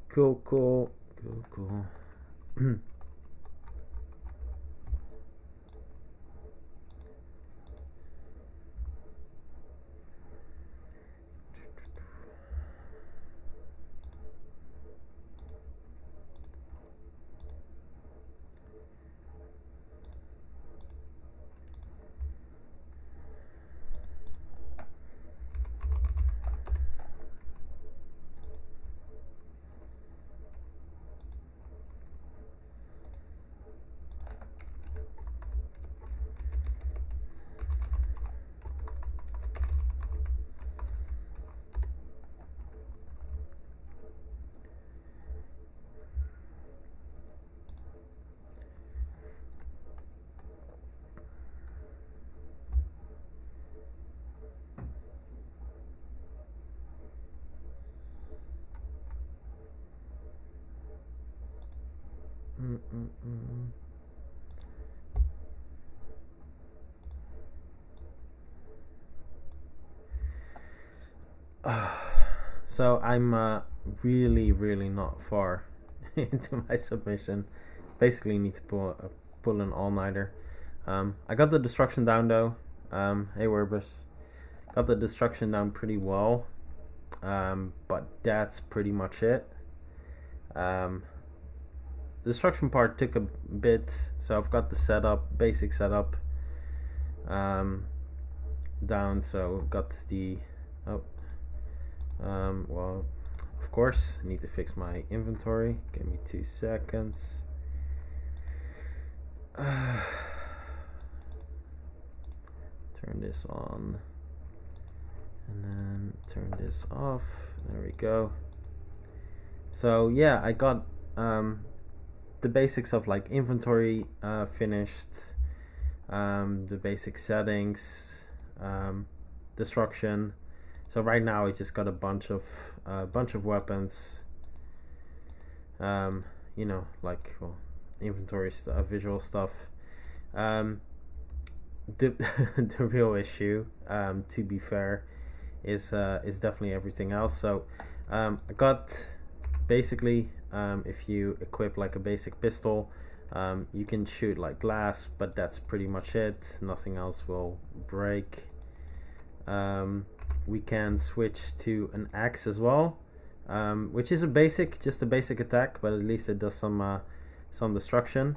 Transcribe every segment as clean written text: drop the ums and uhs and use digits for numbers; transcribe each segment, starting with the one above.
Cool, cool, cool, cool. So I'm really, really not far into my submission. Basically, need to pull an all-nighter. I got the destruction down though. Hey Werbus, got the destruction down pretty well. But that's pretty much it. The destruction part took a bit, so I've got the setup, basic setup, down. So got the well, of course, I need to fix my inventory. Give me 2 seconds. Turn this on and then turn this off. There we go. So yeah, I got the basics of like inventory finished, the basic settings, destruction. So right now I just got a bunch of weapons. You know, like, well, inventory stuff, visual stuff. The the real issue, to be fair, is definitely everything else. So I got basically, if you equip like a basic pistol, you can shoot like glass, but that's pretty much it. Nothing else will break. We can switch to an axe as well, which is just a basic attack, but at least it does some destruction.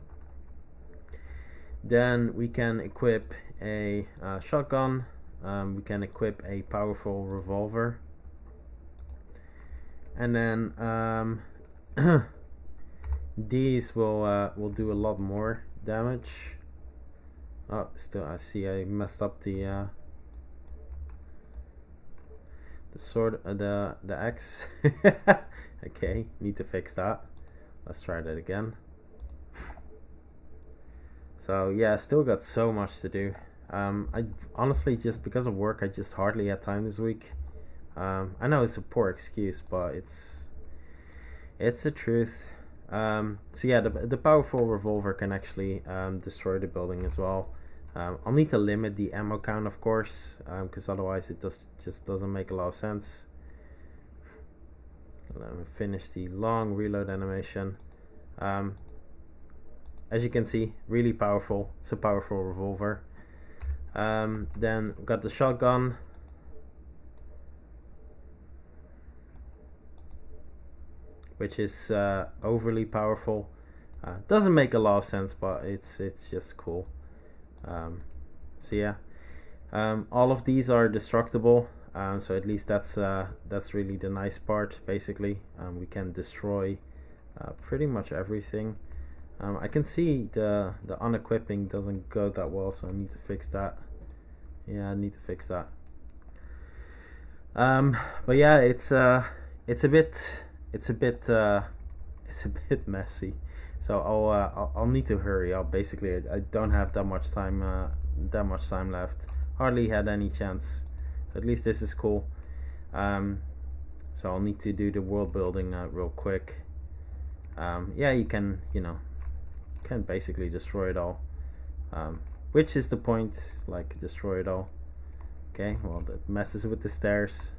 Then we can equip a shotgun. We can equip a powerful revolver, and then these will do a lot more damage. Oh, still I see I messed up the sword, the axe. Okay, need to fix that. Let's try that again. So yeah, still got so much to do. I honestly, just because of work, I just hardly had time this week. I know it's a poor excuse, but it's the truth. So yeah, the powerful revolver can actually destroy the building as well. I'll need to limit the ammo count, of course, because otherwise it just doesn't make a lot of sense. Let me finish the long reload animation. As you can see, really powerful. It's a powerful revolver. Then got the shotgun. Which is overly powerful. Doesn't make a lot of sense, but it's just cool. So yeah, all of these are destructible. So at least that's really the nice part. Basically, we can destroy pretty much everything. I can see the unequipping doesn't go that well, so I need to fix that. Yeah, I need to fix that. But yeah, it's a bit messy. So I'll need to hurry up. Basically, I don't have that much time left. Hardly had any chance. So at least this is cool. So I'll need to do the world building real quick. Yeah, you can basically destroy it all. Which is the point, like, destroy it all. Okay, well, that messes with the stairs.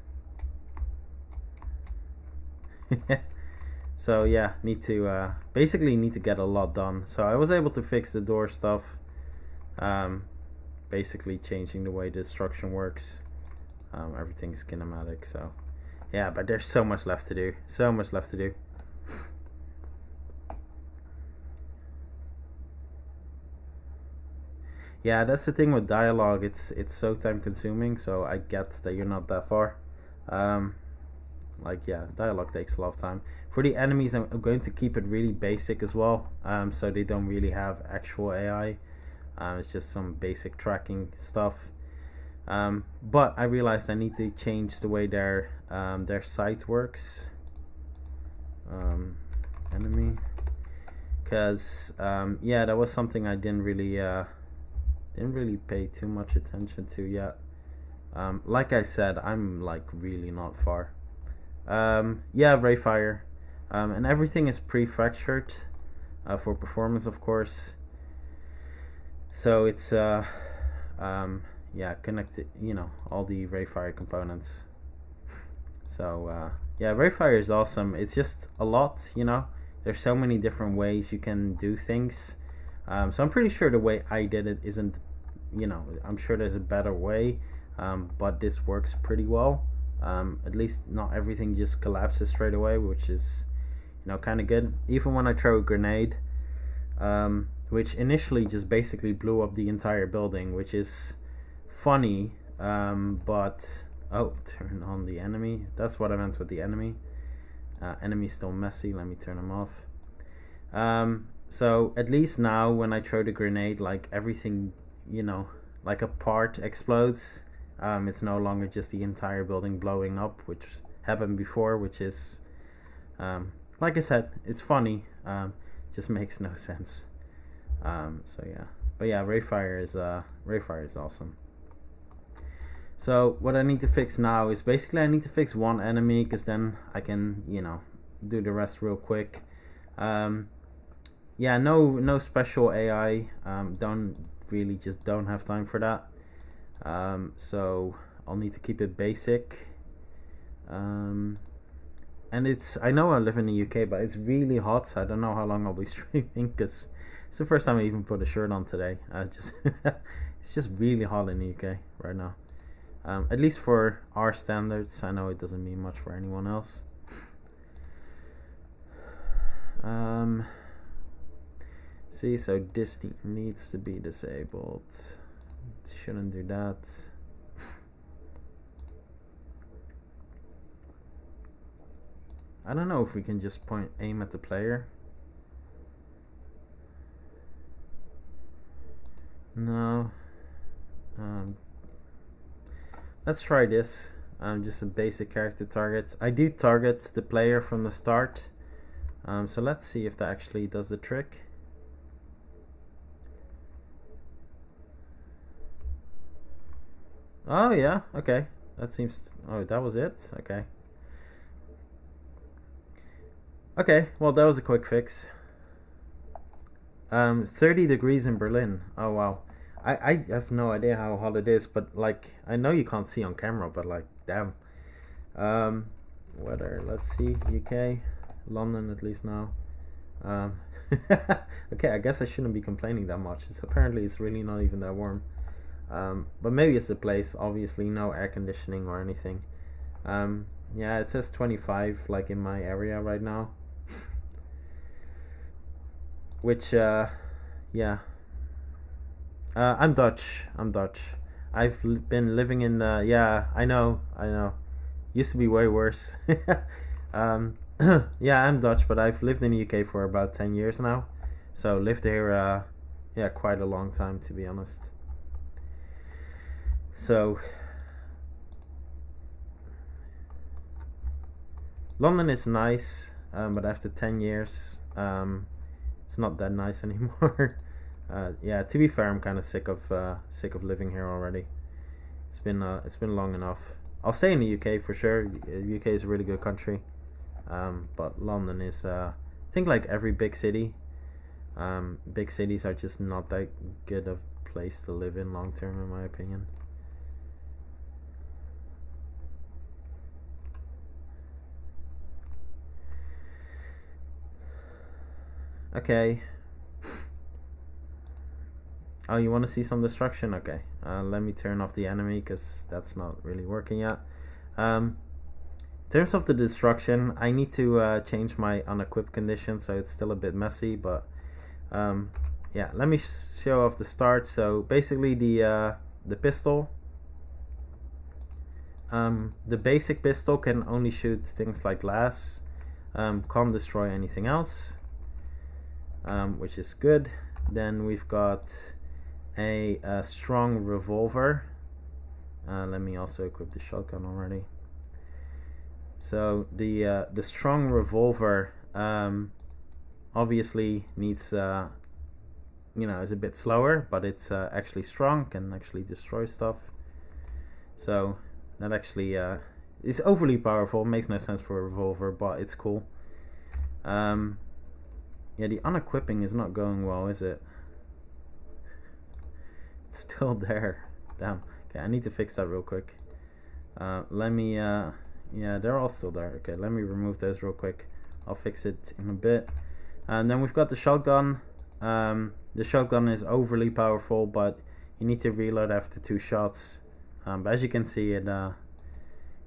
So yeah, need to basically need to get a lot done. So I was able to fix the door stuff, basically changing the way the destruction works. Everything is kinematic. So yeah, but there's so much left to do. So much left to do. Yeah, that's the thing with dialogue. It's so time consuming. So I get that you're not that far. Like yeah, dialogue takes a lot of time. For the enemies, I'm going to keep it really basic as well, so they don't really have actual AI. It's just some basic tracking stuff. But I realized I need to change the way their sight works. Enemy, because yeah, that was something I didn't really pay too much attention to yet. Like I said, I'm like really not far. Yeah, Rayfire, and everything is prefactored for performance, of course. So it's yeah, connected, all the Rayfire components. So yeah, Rayfire is awesome. It's just a lot, there's so many different ways you can do things. So I'm pretty sure the way I did it isn't, I'm sure there's a better way, but this works pretty well. At least not everything just collapses straight away, which is, kind of good. Even when I throw a grenade, which initially just basically blew up the entire building, which is funny, but oh, turn on the enemy. That's what I meant with the enemy. Enemy's still messy. Let me turn them off. So at least now when I throw the grenade, like everything, like a part explodes. It's no longer just the entire building blowing up, which happened before, which is, like I said, it's funny, just makes no sense. So yeah, but yeah, Rayfire is awesome. So what I need to fix now is basically I need to fix one enemy, because then I can, do the rest real quick. Yeah, no special AI. Don't have time for that. So I'll need to keep it basic. And I know I live in the UK, but it's really hot, so I don't know how long I'll be streaming, because it's the first time I even put a shirt on today. It's just really hot in the UK right now. At least for our standards. I know it doesn't mean much for anyone else. See, so this needs to be disabled. Shouldn't do that. I don't know if we can just aim at the player. No. Let's try this. Just a basic character target. I do target the player from the start. So let's see if that actually does the trick. Oh yeah, okay. That seems. Oh, that was it. Okay. Okay. Well, that was a quick fix. 30 degrees in Berlin. Oh wow. I have no idea how hot it is, but like I know you can't see on camera, but like damn. Weather. Let's see. UK, London at least now. Okay, I guess I shouldn't be complaining that much. It's really not even that warm. But maybe it's the place. Obviously, no air conditioning or anything. Yeah, it says 25 like in my area right now. Which, yeah. I'm Dutch. I've been living in the. Yeah, I know. Used to be way worse. Yeah, I'm Dutch, but I've lived in the UK for about 10 years now. So lived here, yeah, quite a long time, to be honest. So London is nice, but after 10 years, it's not that nice anymore. Yeah, to be fair, I'm kind of sick of living here already. It's been long enough. I'll stay in the UK for sure. UK is a really good country, but London is, I think, like every big city. Big cities are just not that good of place to live in long term, in my opinion. Okay. Oh, you want to see some destruction? Okay. Let me turn off the enemy because that's not really working yet. In terms of the destruction, I need to change my unequip condition, so it's still a bit messy, but yeah, let me show off the start. So basically the pistol, the basic pistol can only shoot things like glass, can't destroy anything else, which is good. Then we've got a strong revolver. Let me also equip the shotgun already. So the strong revolver obviously needs you know, is a bit slower, but it's actually strong, can actually destroy stuff. So that actually is overly powerful. Makes no sense for a revolver, but it's cool. Yeah, the unequipping is not going well, is it? It's still there. Damn. Okay, I need to fix that real quick. Let me yeah, they're all still there. Okay, let me remove those real quick. I'll fix it in a bit. And then we've got the shotgun. The shotgun is overly powerful, but you need to reload after 2 shots. But as you can see,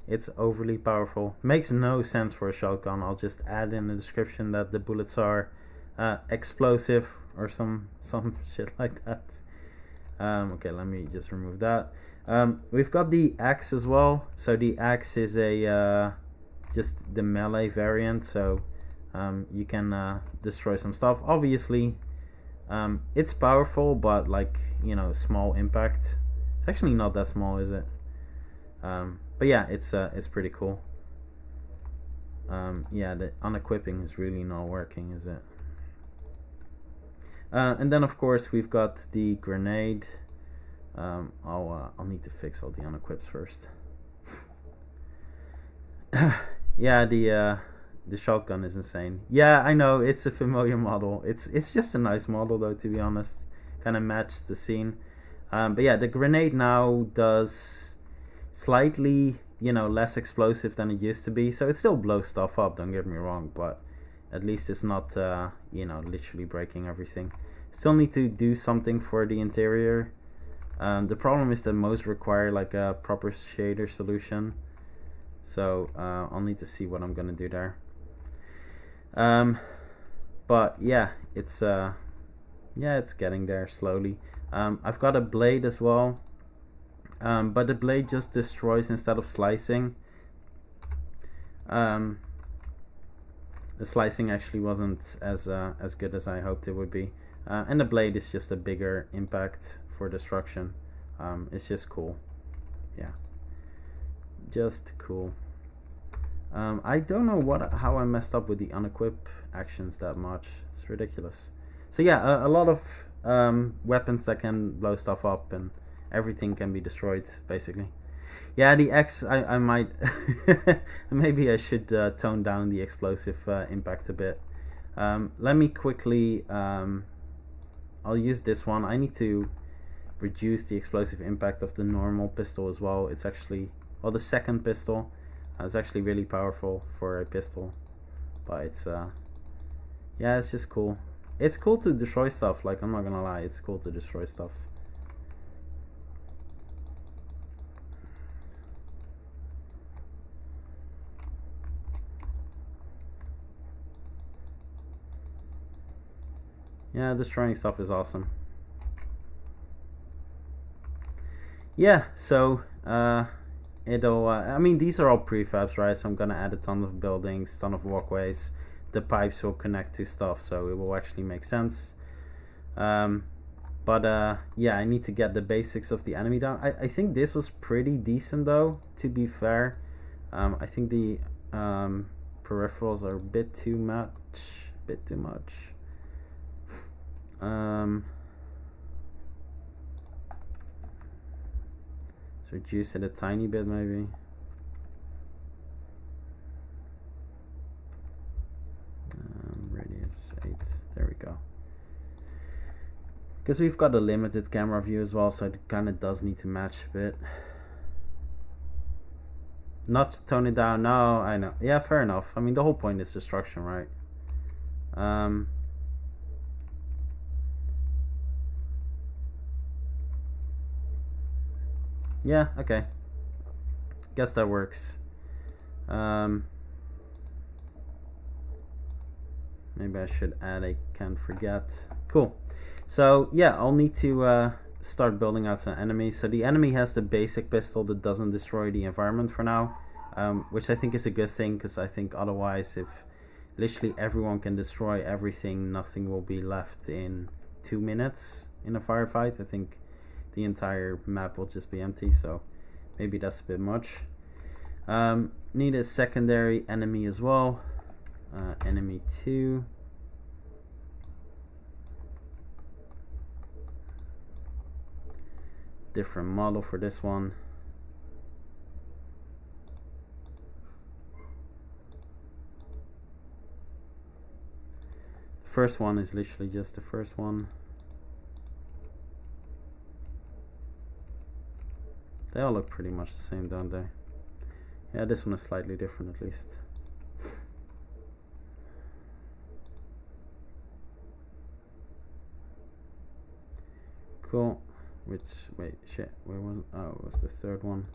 it's overly powerful. Makes no sense for a shotgun. I'll just add in the description that the bullets are explosive or some shit like that. Okay, let me just remove that. We've got the axe as well. So the axe is a just the melee variant, so you can destroy some stuff. Obviously, it's powerful, but like, you know, small impact. It's actually not that small, is it? But yeah, it's pretty cool. Yeah, the unequipping is really not working, is it? And then of course we've got the grenade. I'll need to fix all the unequips first. Yeah, the shotgun is insane. Yeah, I know, it's a familiar model. It's just a nice model though, to be honest. Kind of matches the scene. But yeah, the grenade now does slightly, you know, less explosive than it used to be. So it still blows stuff up, don't get me wrong, but at least it's not, you know, literally breaking everything. Still need to do something for the interior. The problem is that most require like a proper shader solution. So I'll need to see what I'm gonna do there. But yeah, it's getting there slowly. I've got a blade as well, but the blade just destroys instead of slicing. The slicing actually wasn't as good as I hoped it would be, and the blade is just a bigger impact for destruction. It's just cool. Yeah, just cool. I don't know how I messed up with the unequip actions that much. It's ridiculous. So yeah, a lot of weapons that can blow stuff up, and everything can be destroyed basically. Yeah, the X, I might maybe I should tone down the explosive impact a bit. Let me quickly I'll use this one. I need to reduce the explosive impact of the normal pistol as well. It's actually, well, the second pistol is actually really powerful for a pistol, but it's yeah, it's just cool. It's cool to destroy stuff, like, I'm not gonna lie, it's cool to destroy stuff. Yeah, destroying stuff is awesome. Yeah, so it'll I mean, these are all prefabs, right? So I'm gonna add a ton of buildings, ton of walkways. The pipes will connect to stuff, so it will actually make sense. But yeah, I need to get the basics of the enemy down. I think this was pretty decent though, to be fair. I think the peripherals are a bit too much. Let's reduce it a tiny bit maybe. Radius 8, there we go. Because we've got a limited camera view as well, so it kind of does need to match a bit. Not to tone it down, no, I know. Yeah, fair enough. I mean, the whole point is destruction, right? Yeah, okay. Guess that works. Maybe I should add a can't forget. Cool. So yeah, I'll need to start building out some enemies. So the enemy has the basic pistol that doesn't destroy the environment for now, which I think is a good thing, because I think otherwise, if literally everyone can destroy everything, nothing will be left in 2 minutes in a firefight. I think the entire map will just be empty, so maybe that's a bit much. Need a secondary enemy as well. Enemy 2. Different model for this one. The first one is literally just the first one. They all look pretty much the same, don't they? Yeah, this one is slightly different at least. Cool. Wait, shit, where was, oh, it was the third one.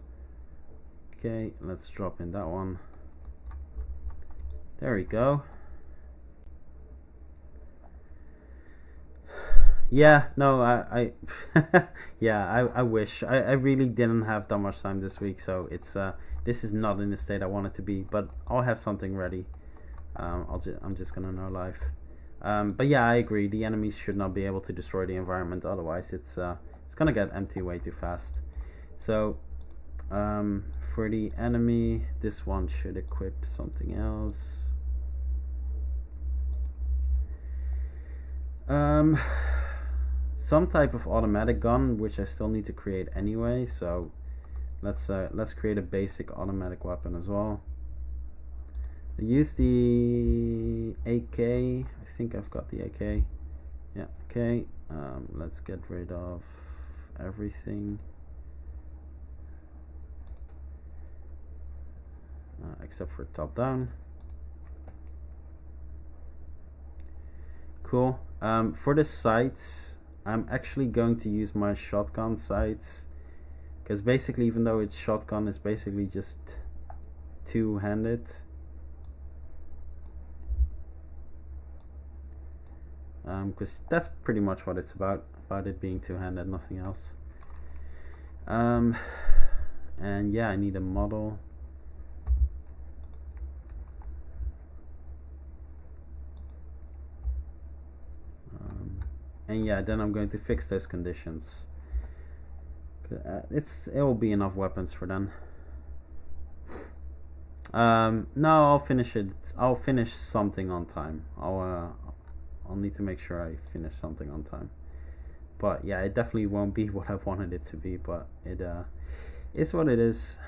Okay, let's drop in that one. There we go. Yeah, no, I yeah, I wish. I really didn't have that much time this week, so it's this is not in the state I want it to be, but I'll have something ready. I'm just gonna know life. But yeah, I agree. The enemies should not be able to destroy the environment, otherwise it's gonna get empty way too fast. So for the enemy, this one should equip something else. Some type of automatic gun, which I still need to create anyway. So let's create a basic automatic weapon as well. I use the AK. I think I've got the AK. Yeah, okay. Let's get rid of everything except for top down. Cool. For the sights, I'm actually going to use my shotgun sights, because basically, even though it's shotgun, it's basically just two-handed. Because that's pretty much what it's about it being two-handed, nothing else. And yeah, I need a model. And yeah, then I'm going to fix those conditions. It will be enough weapons for then. No, I'll finish it. I'll finish something on time. I'll need to make sure I finish something on time. But yeah, it definitely won't be what I wanted it to be, but it is what it is.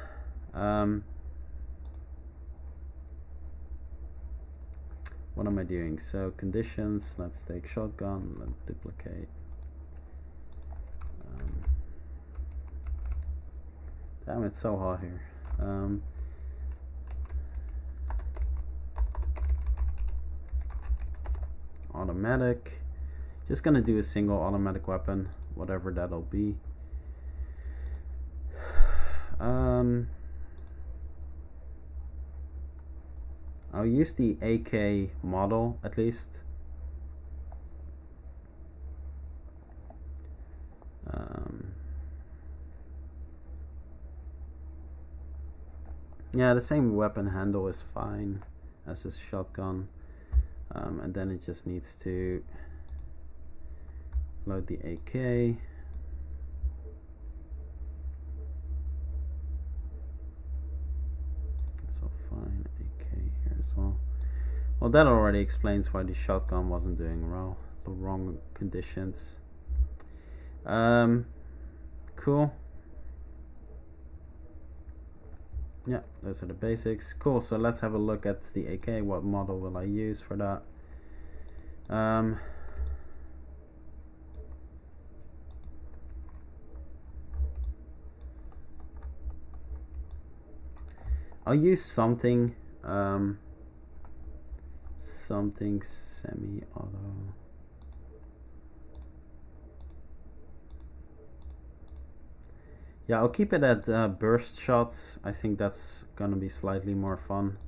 What am I doing? So conditions, let's take shotgun, let's duplicate. Damn, it's so hot here. Automatic. Just gonna do a single automatic weapon, whatever that'll be. I'll use the AK model at least. Yeah, the same weapon handle is fine as this shotgun. And then it just needs to load the AK. So fine, AK here as well. Well, that already explains why the shotgun wasn't doing well. The wrong conditions. Cool. Yeah, those are the basics. Cool, so let's have a look at the AK. What model will I use for that? I'll use something something semi-auto. Yeah, I'll keep it at burst shots. I think that's gonna be slightly more fun.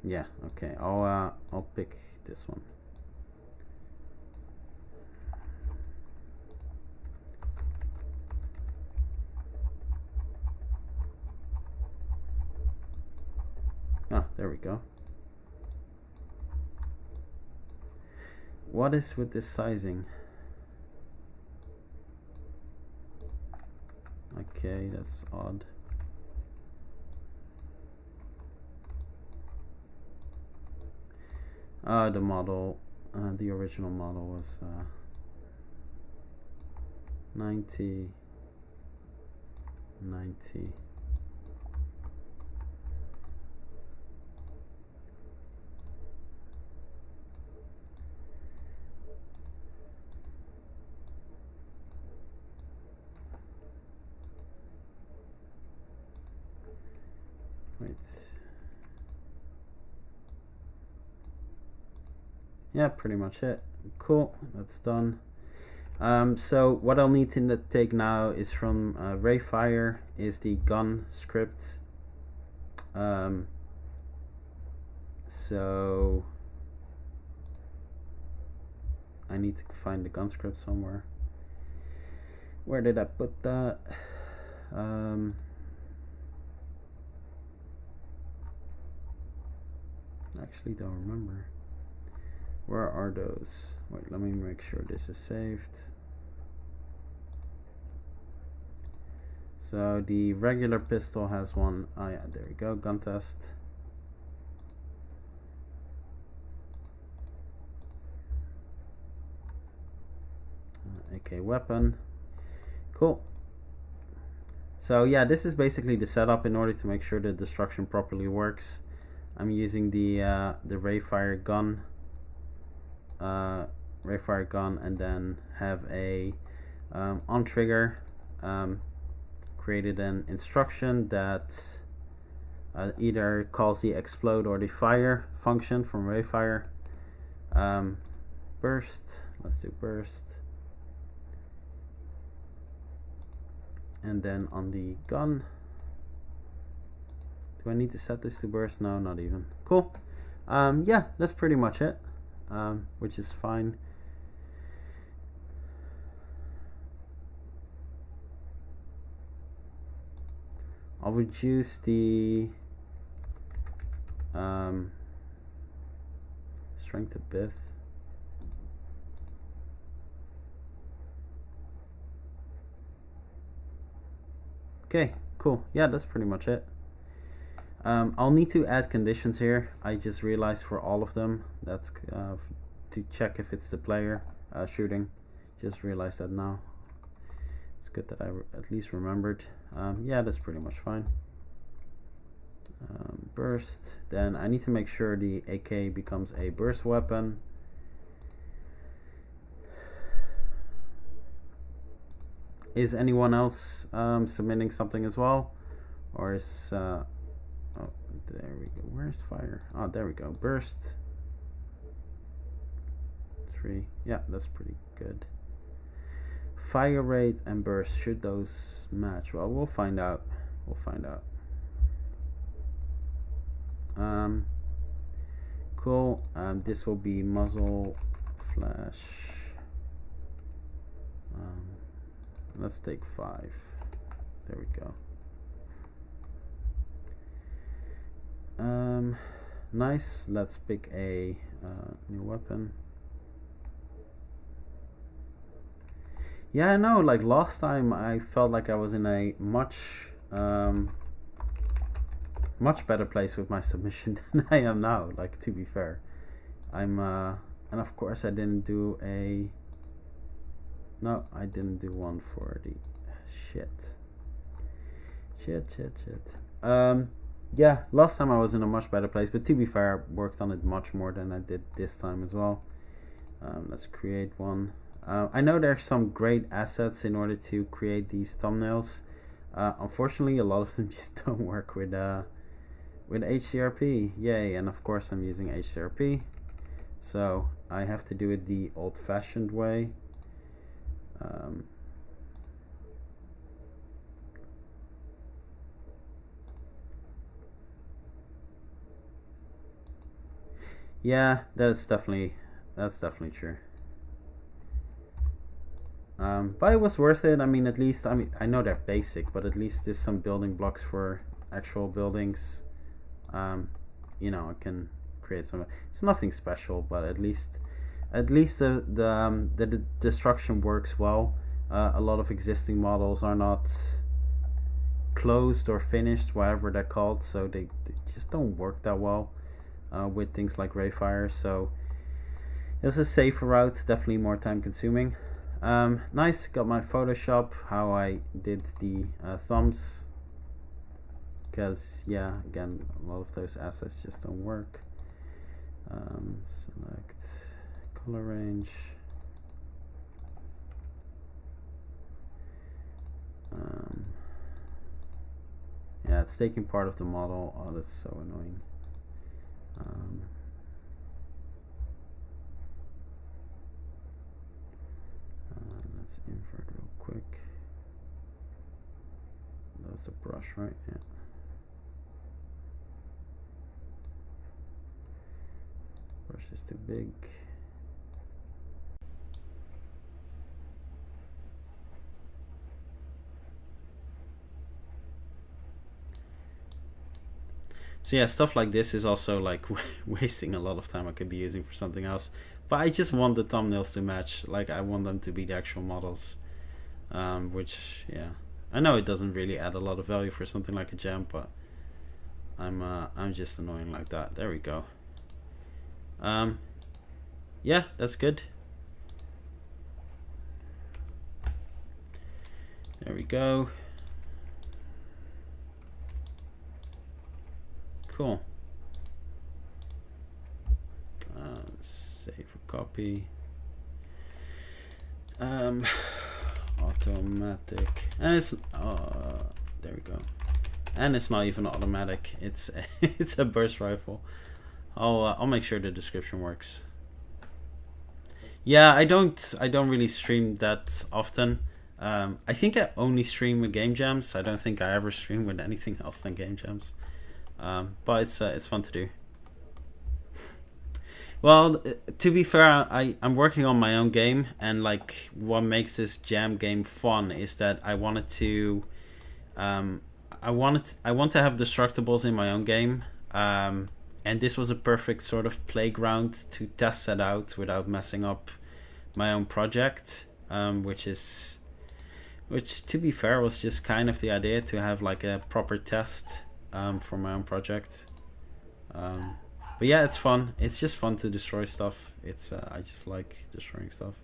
Yeah, okay. I'll pick this one. Ah, there we go. What is with this sizing? Okay, that's odd. The model, the original model was 90. Wait. Yeah, pretty much it. Cool, that's done. So what I'll need to take now is from Rayfire is the gun script. So I need to find the gun script somewhere. Where did I put that? Actually don't remember. Where are those? Wait, let me make sure this is saved. So the regular pistol has one. Oh yeah, there we go, gun test. AK weapon. Cool. So yeah, this is basically the setup in order to make sure the destruction properly works. I'm using the Rayfire gun. Rayfire gun, and then have a on trigger created an instruction that either calls the explode or the fire function from Rayfire. Burst, let's do burst, and then on the gun, do I need to set this to burst? No, not even. Cool. Yeah, that's pretty much it. Which is fine. I'll reduce the strength a bit. Okay, cool. Yeah, that's pretty much it. I'll need to add conditions here. I just realized for all of them, that's to check if it's the player shooting. Just realized that now. It's good that I at least remembered. Yeah, that's pretty much fine. Burst. Then I need to make sure the AK becomes a burst weapon. Is anyone else submitting something as well? Or is... oh, there we go. Where's fire? Oh, there we go. Burst. 3. Yeah, that's pretty good. Fire rate and burst, should those match? Well, we'll find out. We'll find out. Cool. This will be muzzle flash. Let's take 5. There we go. Nice. Let's pick a new weapon. Yeah, I know, like last time I felt like I was in a much better place with my submission than I am now, like, to be fair. I'm and of course I didn't do a... No, I didn't do one for the... Shit. Yeah, last time I was in a much better place, but to be fair, I worked on it much more than I did this time as well. Let's create one. I know there's some great assets in order to create these thumbnails. Unfortunately, a lot of them just don't work with with HDRP, yay. And of course I'm using HDRP, so I have to do it the old-fashioned way. Yeah, that's definitely true. But it was worth it. I mean, at least, I mean, I know they're basic, but at least there's some building blocks for actual buildings. You know, I can create some. It's nothing special, but at least the destruction works well. A lot of existing models are not closed or finished, whatever they're called, so they just don't work that well with things like Rayfire. So it's a safer route, definitely more time consuming. Nice, got my Photoshop, how I did the thumbs, because yeah, again, a lot of those assets just don't work. Select color range. Yeah, it's taking part of the model. Oh, that's so annoying. Let's invert real quick. That was a brush, right? Yeah. Brush is too big. So yeah, stuff like this is also like wasting a lot of time I could be using for something else. But I just want the thumbnails to match. Like, I want them to be the actual models. Which, yeah, I know it doesn't really add a lot of value for something like a gem, but I'm just annoying like that. There we go. Yeah, that's good. There we go. Cool. Save a copy. Automatic, and it's there we go. And it's not even automatic. It's it's a burst rifle. I'll make sure the description works. Yeah, I don't really stream that often. I think I only stream with game jams. I don't think I ever stream with anything else than game jams. But it's fun to do. Well, to be fair, I'm working on my own game, and like what makes this jam game fun is that I want to have destructibles in my own game, and this was a perfect sort of playground to test that out without messing up my own project, which to be fair was just kind of the idea, to have like a proper test for my own project. But yeah, it's fun. It's just fun to destroy stuff. It's I just like destroying stuff.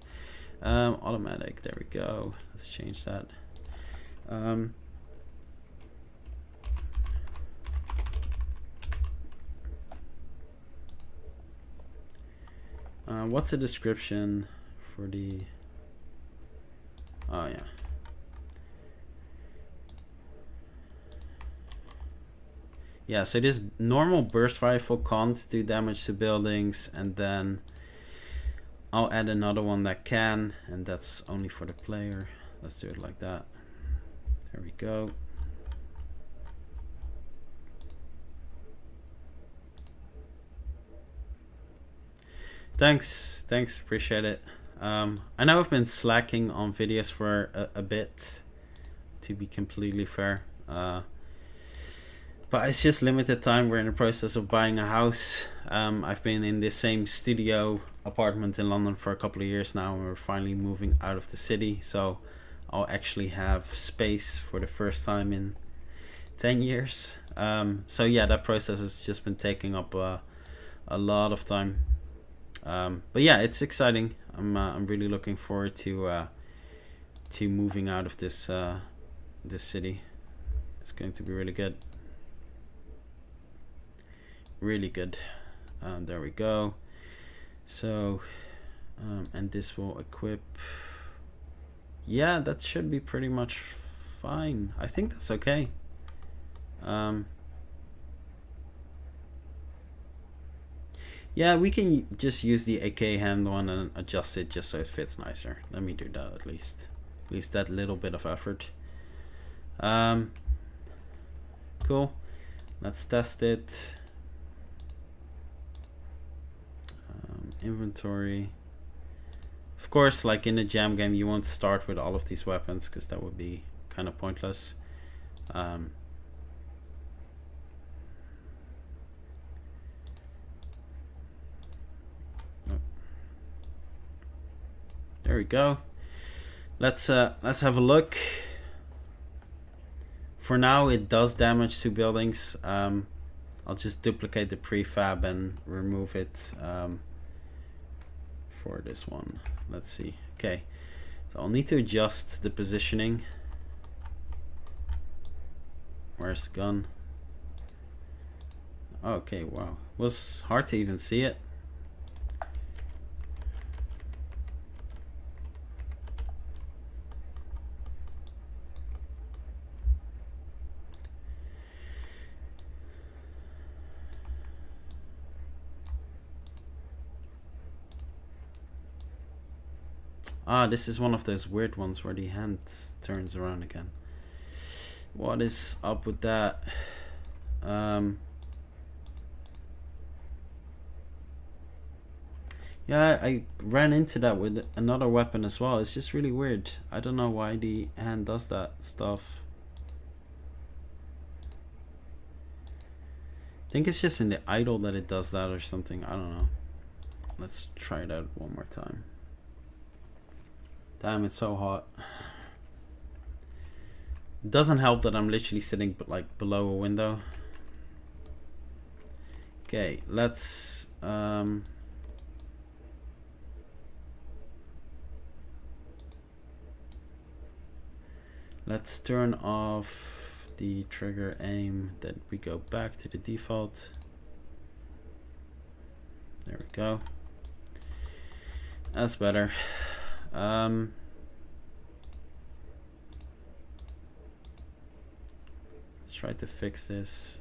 Automatic. There we go. Let's change that. What's the description for the? Oh yeah. Yeah, so this normal burst rifle can't do damage to buildings, and then I'll add another one that can, and that's only for the player. Let's do it like that. There we go. Thanks, appreciate it. I know I've been slacking on videos for a bit, to be completely fair. But it's just limited time. We're in the process of buying a house. I've been in the same studio apartment in London for a couple of years now, and we're finally moving out of the city. So I'll actually have space for the first time in 10 years. So yeah, that process has just been taking up a lot of time. But yeah, it's exciting. I'm really looking forward to moving out of this city. It's going to be really good. Really good. There we go. So and this will equip. Yeah, that should be pretty much fine. I think that's okay. Yeah, we can just use the AK hand one and adjust it just so it fits nicer. Let me do that at least. At least that little bit of effort. Cool. Let's test it. Inventory. Of course, like in the jam game, you won't start with all of these weapons because that would be kind of pointless. There we go. Let's have a look. For now, it does damage to buildings. I'll just duplicate the prefab and remove it for this one. Let's see. Okay, so I'll need to adjust the positioning. Where's the gun? Okay, wow. It was hard to even see it. Ah, this is one of those weird ones where the hand turns around again. What is up with that? Yeah, I ran into that with another weapon as well. It's just really weird. I don't know why the hand does that stuff. I think it's just in the idle that it does that or something. I don't know. Let's try it out one more time. Damn, it's so hot. It doesn't help that I'm literally sitting like below a window. Okay, let's turn off the trigger aim. Then we go back to the default. There we go. That's better. Let's try to fix this.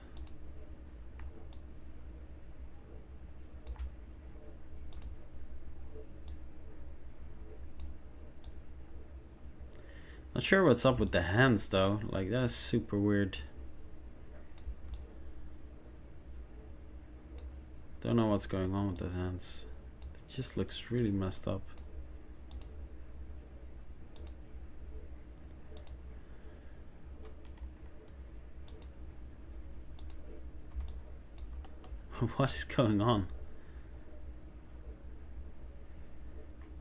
Not sure what's up with the hands though. Like, that's super weird. Don't know what's going on with the hands. It just looks really messed up. What is going on?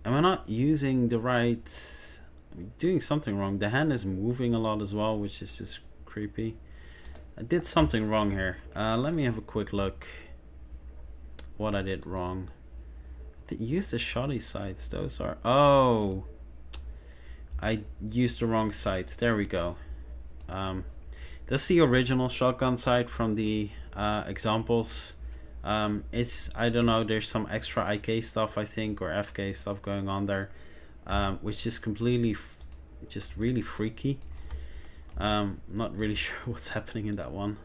Am I not using the right... I'm doing something wrong. The hand is moving a lot as well, which is just creepy. I did something wrong here. Let me have a quick look what I did wrong. I used the shoddy sights. Those are... Oh! I used the wrong sights. There we go. That's the original shotgun sight from the examples. It's, I don't know, there's some extra IK stuff I think, or FK stuff going on there, which is completely just really freaky. Not really sure what's happening in that one.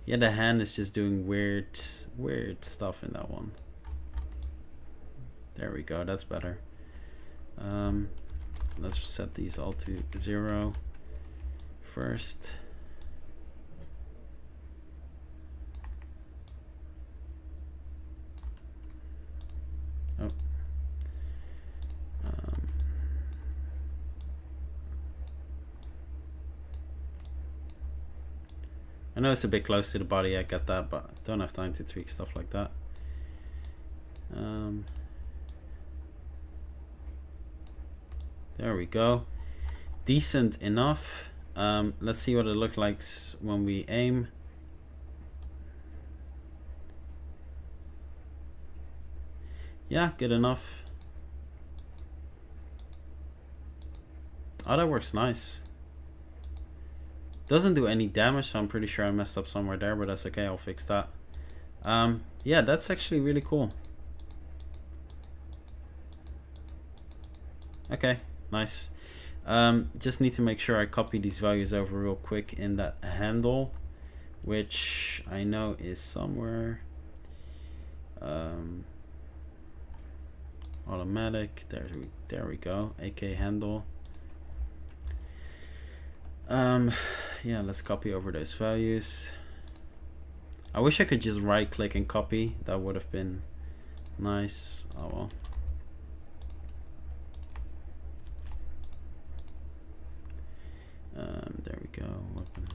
Yeah, the hand is just doing weird stuff in that one. There we go, that's better. Let's set these all to 0 first. Oh. I know it's a bit close to the body, I get that, but I don't have time to tweak stuff like that. There we go. Decent enough. Let's see what it looks like when we aim. Yeah, good enough. Oh, that works nice. Doesn't do any damage, so I'm pretty sure I messed up somewhere there, but that's okay, I'll fix that. Yeah, that's actually really cool. Okay, nice. Just need to make sure I copy these values over real quick in that handle, which I know is somewhere. Automatic. There we go. AK handle. Yeah, let's copy over those values. I wish I could just right click and copy. That would have been nice. Oh well. There we go. Weapon.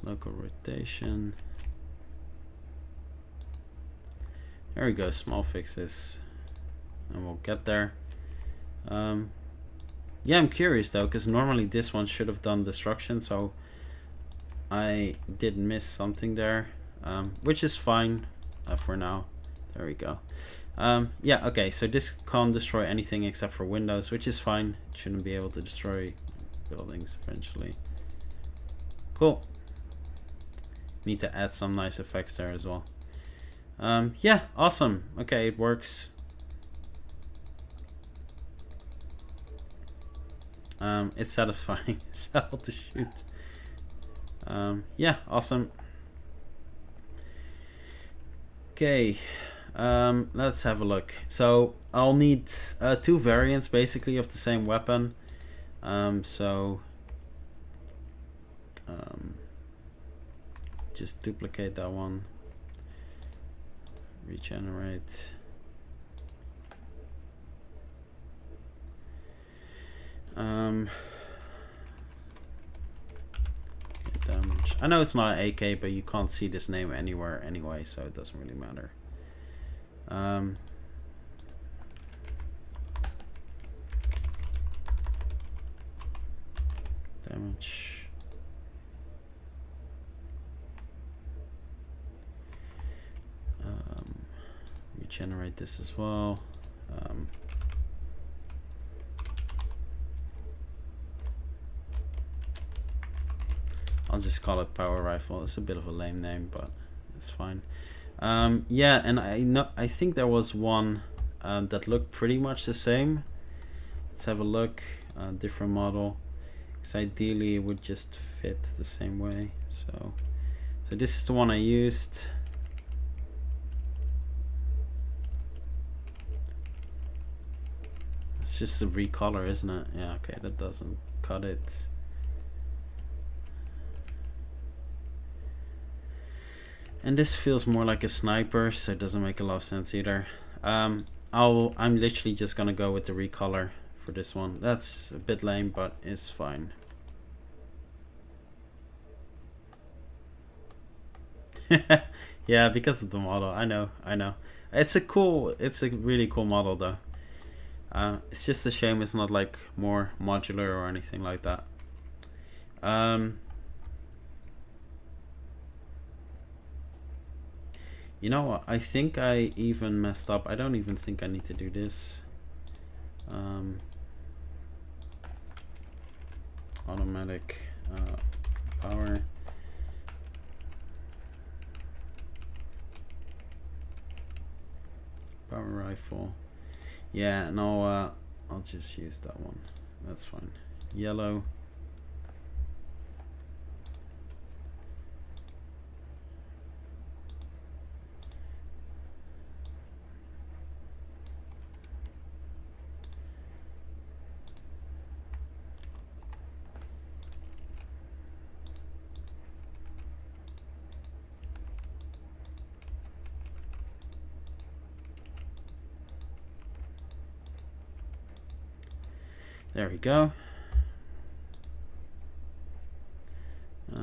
Local rotation. There we go. Small fixes, and we'll get there. Yeah, I'm curious though, because normally this one should have done destruction, so I did miss something there, which is fine for now. There we go. Yeah, okay, so this can't destroy anything except for windows, which is fine. It shouldn't be able to destroy buildings eventually. Cool. Need to add some nice effects there as well. Yeah, awesome. Okay, it works. It's satisfying. It's hell to shoot. Yeah, awesome. Okay, let's have a look. So I'll need 2 variants basically of the same weapon. Just duplicate that one. Regenerate. Damage. I know it's not an AK, but you can't see this name anywhere anyway, so it doesn't really matter. Damage. Regenerate this as well. I'll just call it power rifle. It's a bit of a lame name, but it's fine. Yeah, and I think there was one that looked pretty much the same. Let's have a look. Different model, because ideally it would just fit the same way. So this is the one I used. It's just a recolor, isn't it? Yeah, okay, that doesn't cut it. And this feels more like a sniper, so it doesn't make a lot of sense either. I'm literally just gonna go with the recolor for this one. That's a bit lame, but it's fine. Yeah, because of the model. I know. It's a really cool model though. It's just a shame it's not like more modular or anything like that. You know what? I think I even messed up. I don't even think I need to do this. Automatic power. Power rifle. Yeah, no, I'll just use that one. That's fine. Yellow. There we go.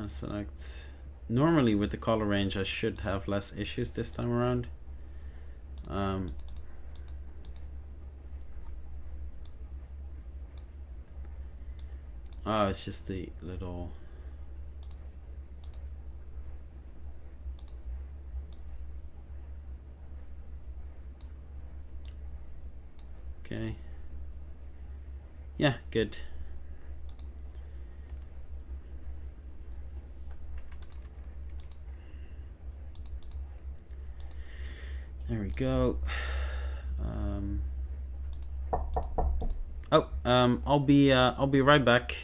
Select. Normally with the color range I should have less issues this time around. Oh, it's just the little... Okay. Yeah, good. There we go. I'll be right back.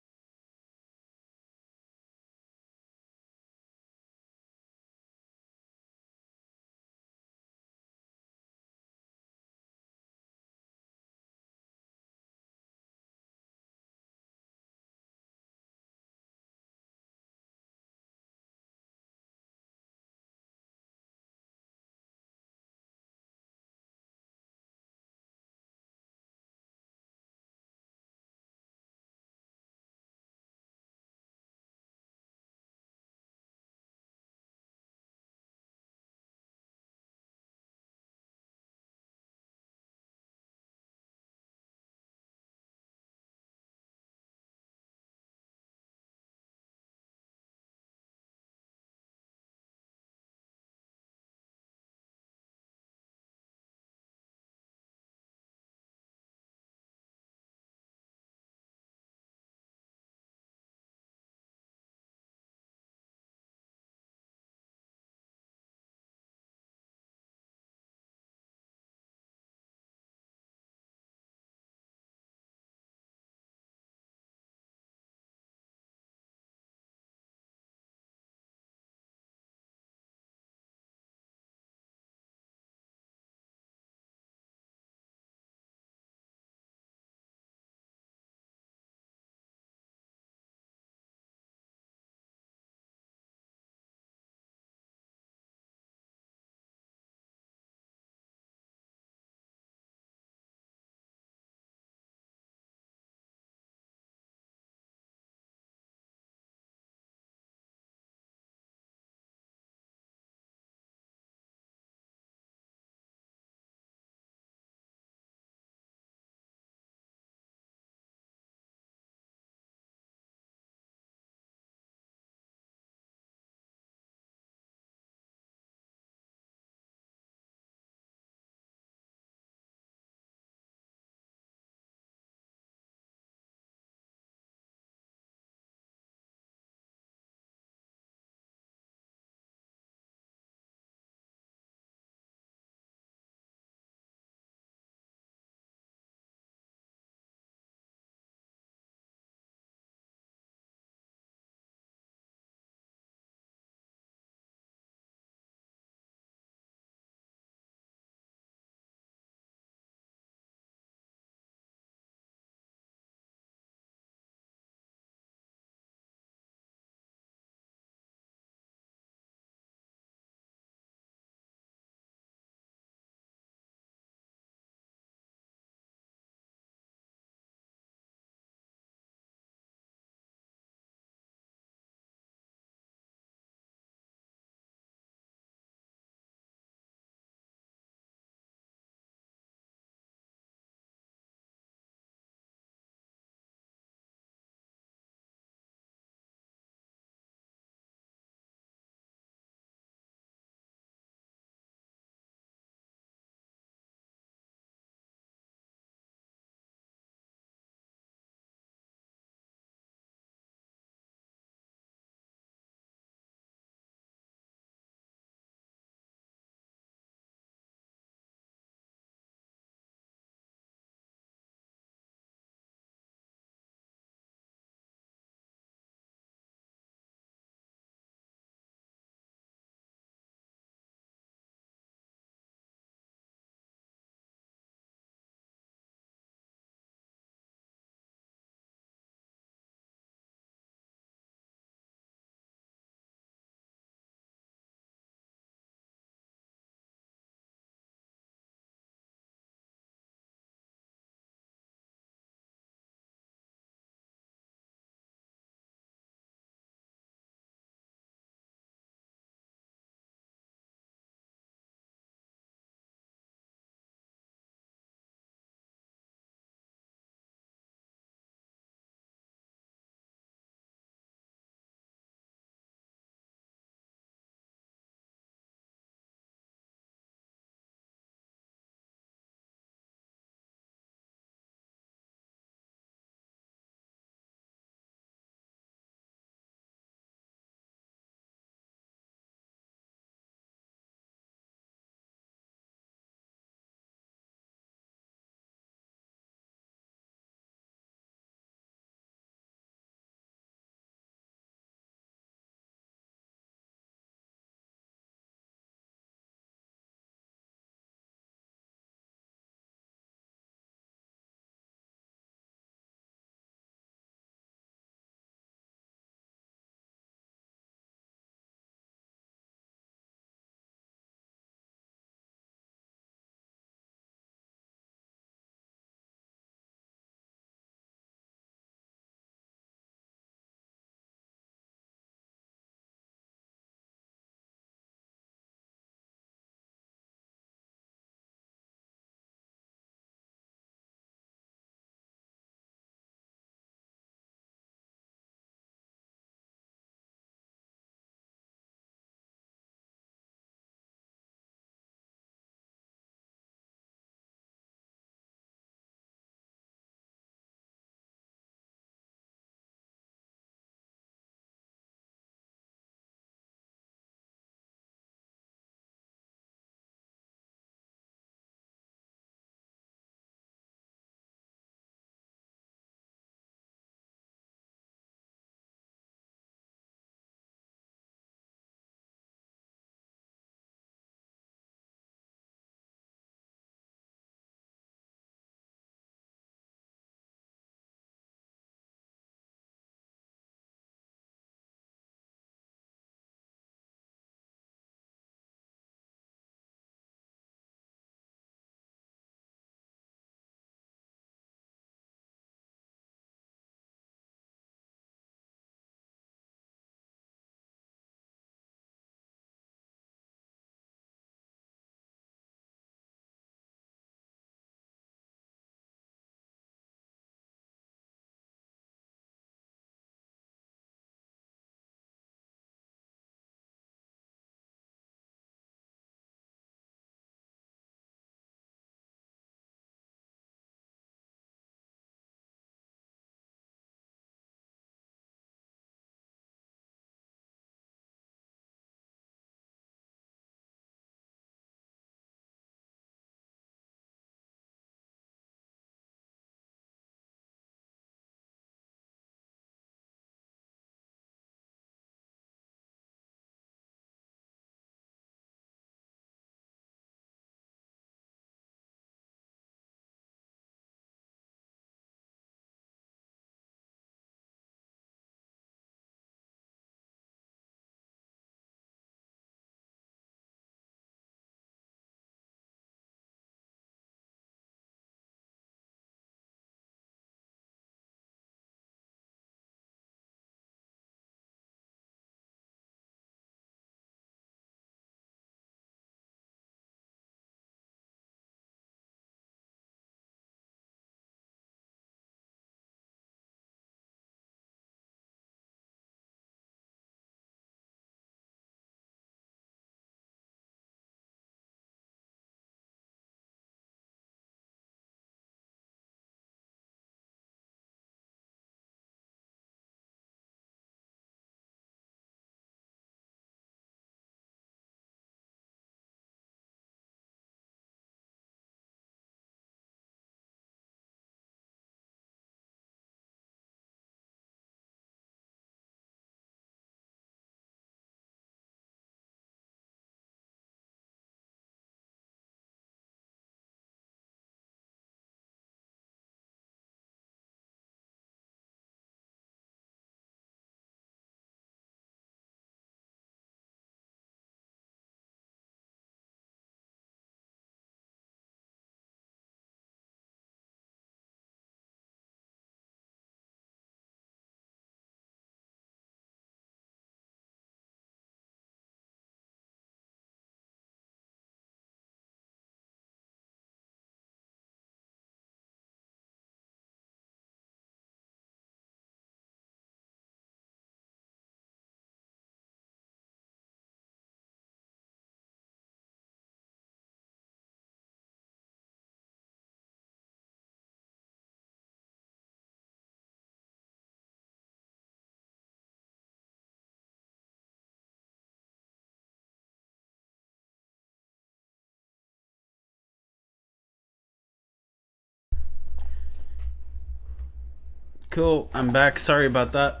Cool, I'm back. Sorry about that.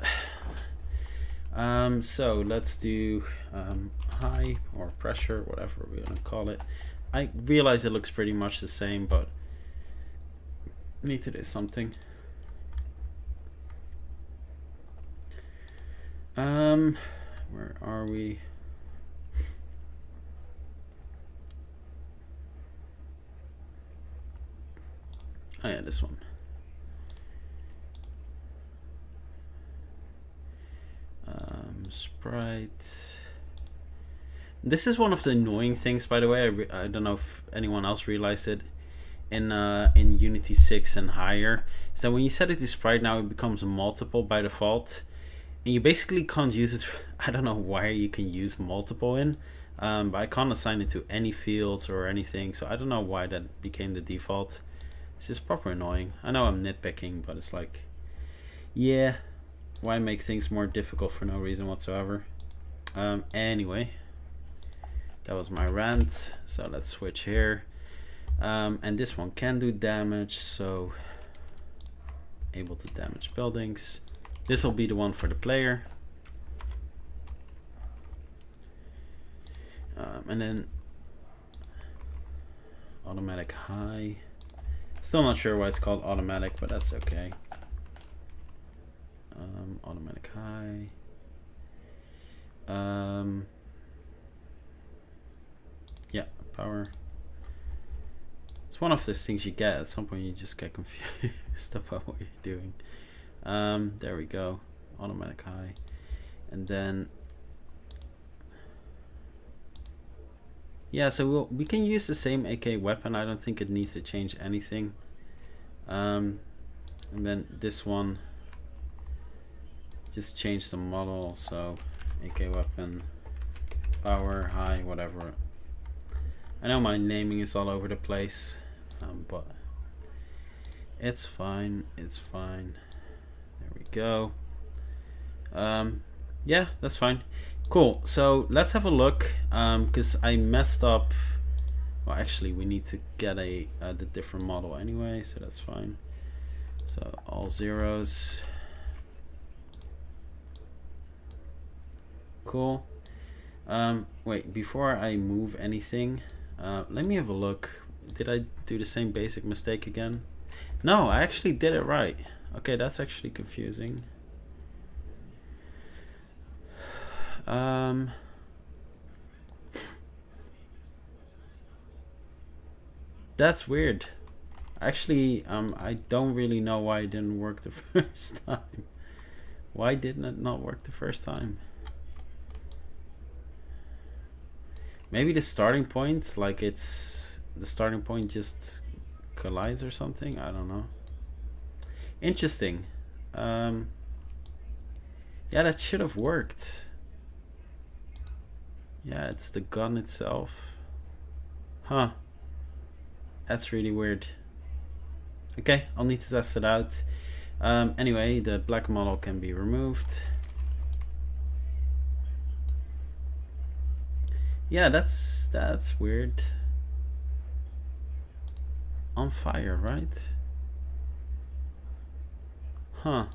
So let's do high or pressure, whatever we're gonna call it. I realize it looks pretty much the same, but need to do something. Where are we? Oh yeah, this one. Sprite. This is one of the annoying things, by the way. I don't know if anyone else realized it in Unity 6 and higher. Is that when you set it to sprite now, it becomes a multiple by default, and you basically can't use it. I don't know why you can use multiple in, but I can't assign it to any fields or anything. So I don't know why that became the default. It's just proper annoying. I know I'm nitpicking, but it's like, yeah. Why make things more difficult for no reason whatsoever? Anyway, that was my rant. So let's switch here. And this one can do damage, so able to damage buildings. This will be the one for the player. And then automatic high. Still not sure why it's called automatic, but that's okay. Automatic high. Yeah, power. It's one of those things you get at some point. You just get confused about what you're doing. There we go. Automatic high, and then yeah. So we can use the same AK weapon. I don't think it needs to change anything. And then this one. Just change the model, so AK weapon, power, high, whatever. I know my naming is all over the place, but it's fine. It's fine. There we go. Yeah, that's fine. Cool. So let's have a look. Because I messed up. Well, actually, we need to get the different model anyway, so that's fine. So all zeros. Cool. Wait, before I move anything, let me have a look. Did I do the same basic mistake again? No, I actually did it right. Okay, that's actually confusing. That's weird. Actually, I don't really know why it didn't work the first time. Why didn't it not work the first time? Maybe the starting point, like it's the starting point just collides or something. I don't know. Interesting. Yeah, that should have worked. Yeah, it's the gun itself. Huh. That's really weird. Okay, I'll need to test it out. Anyway, the black model can be removed. Yeah, that's weird. On fire, right? Huh.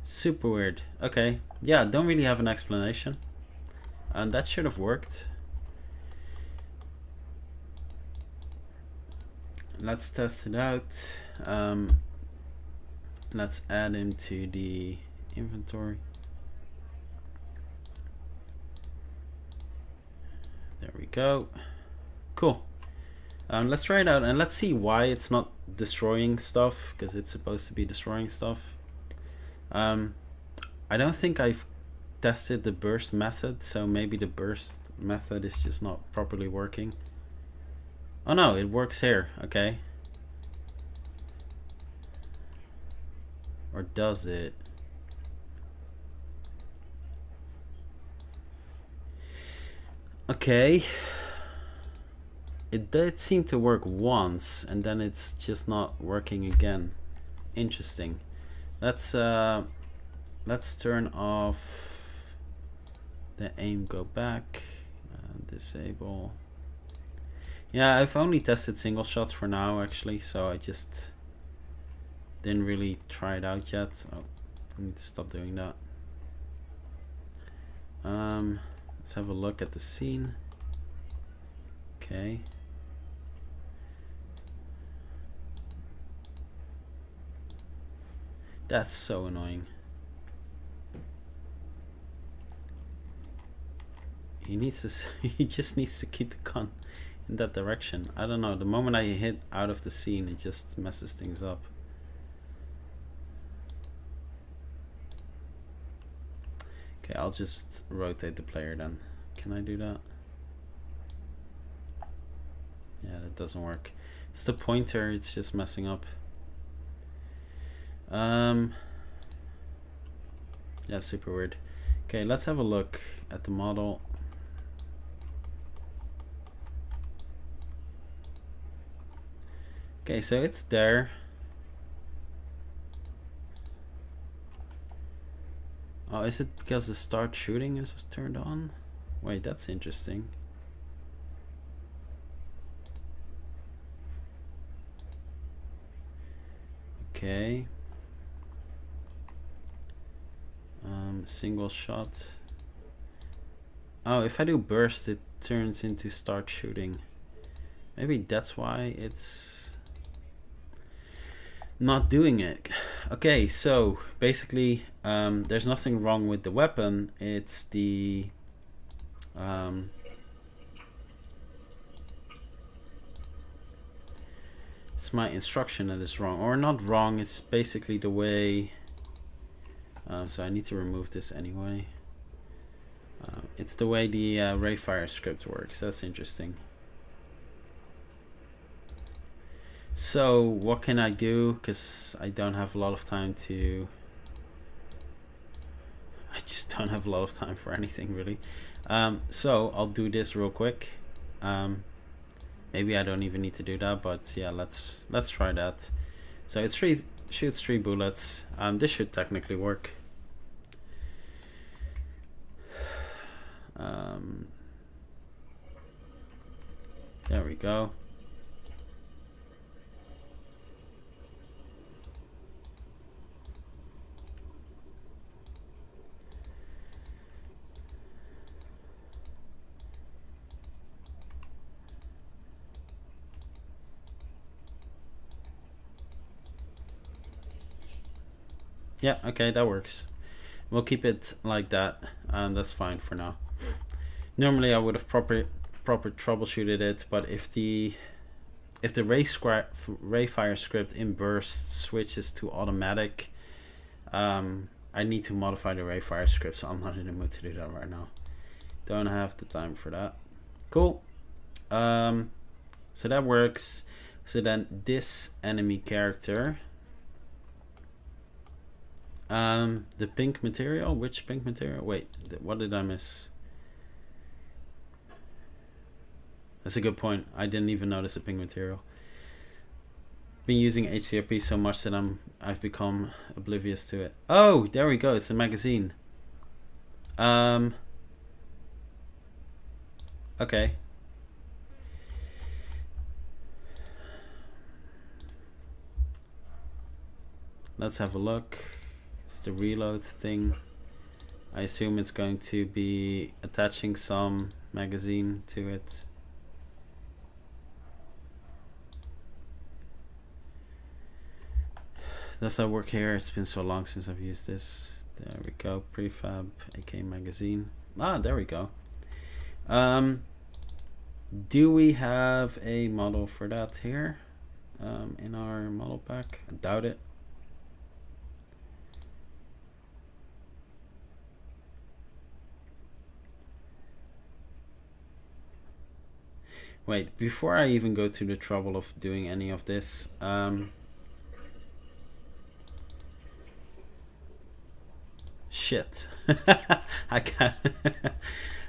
Super weird. Okay. Yeah, don't really have an explanation. And that should have worked. Let's test it out. Let's add him to the inventory. There we go. Cool. Let's try it out and let's see why it's not destroying stuff, because it's supposed to be destroying stuff. I don't think I've tested the burst method, so maybe the burst method is just not properly working. Oh no, it works here. Okay. Or does it? Okay. It did seem to work once and then it's just not working again. Interesting. Let's turn off the aim, go back, disable. Yeah, I've only tested single shots for now actually, so I just didn't really try it out yet, so I need to stop doing that. Let's have a look at the scene. Okay. That's so annoying. He needs to. He just needs to keep the gun in that direction. I don't know. The moment I hit out of the scene, it just messes things up. Okay, I'll just rotate the player then. Can I do that? Yeah, that doesn't work. It's the pointer. It's just messing up. Yeah, super weird. Okay, let's have a look at the model. Okay, so it's there. Oh, is it because the start shooting is turned on? Wait, that's interesting. Okay. Single shot. Oh, if I do burst, it turns into start shooting. Maybe that's why it's not doing it. Okay, so basically there's nothing wrong with the weapon. It's the it's my instruction that is wrong, or not wrong. It's basically the way. So I need to remove this anyway. It's the way the Rayfire script works. That's interesting. So what can I do? Because I don't have a lot of time to. I just don't have a lot of time for anything really. So I'll do this real quick. Maybe I don't even need to do that, but yeah, let's try that. So it shoots 3 bullets. This should technically work. There we go. Yeah, okay, that works. We'll keep it like that, and that's fine for now. Normally I would have proper troubleshooted it, but if the Rayfire script in burst switches to automatic, I need to modify the Rayfire script, so I'm not in the mood to do that right now. Don't have the time for that. Cool. So that works. So then this enemy character, the pink material. Which pink material? Wait, what did I miss? That's a good point. I didn't even notice the pink material. Been using HCRP so much that I've become oblivious to it. Oh, there we go. It's a magazine. Okay. Let's have a look. It's the reload thing. I assume it's going to be attaching some magazine to it. Does that work here? It's been so long since I've used this. There we go. Prefab AK magazine. Ah, there we go. Do we have a model for that here in our model pack? I doubt it. Wait, before I even go to the trouble of doing any of this, shit.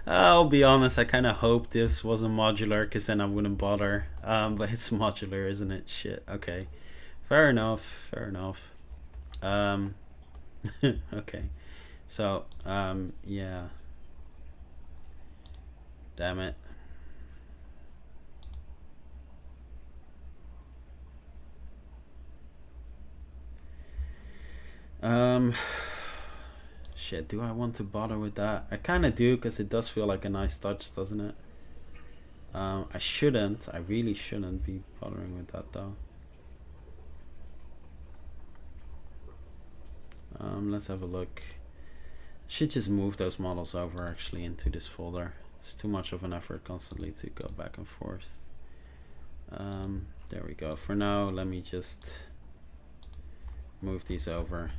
I'll be honest, I kind of hoped this wasn't modular, because then I wouldn't bother. But it's modular, isn't it? Shit. Okay. Fair enough. Fair enough. Okay. So, yeah. Damn it. Um, shit, do I want to bother with that? I kind of do, because it does feel like a nice touch, doesn't it? I shouldn't. I really shouldn't be bothering with that, though. Let's have a look. Should just move those models over, actually, into this folder. It's too much of an effort constantly to go back and forth. There we go. For now, let me just move these over.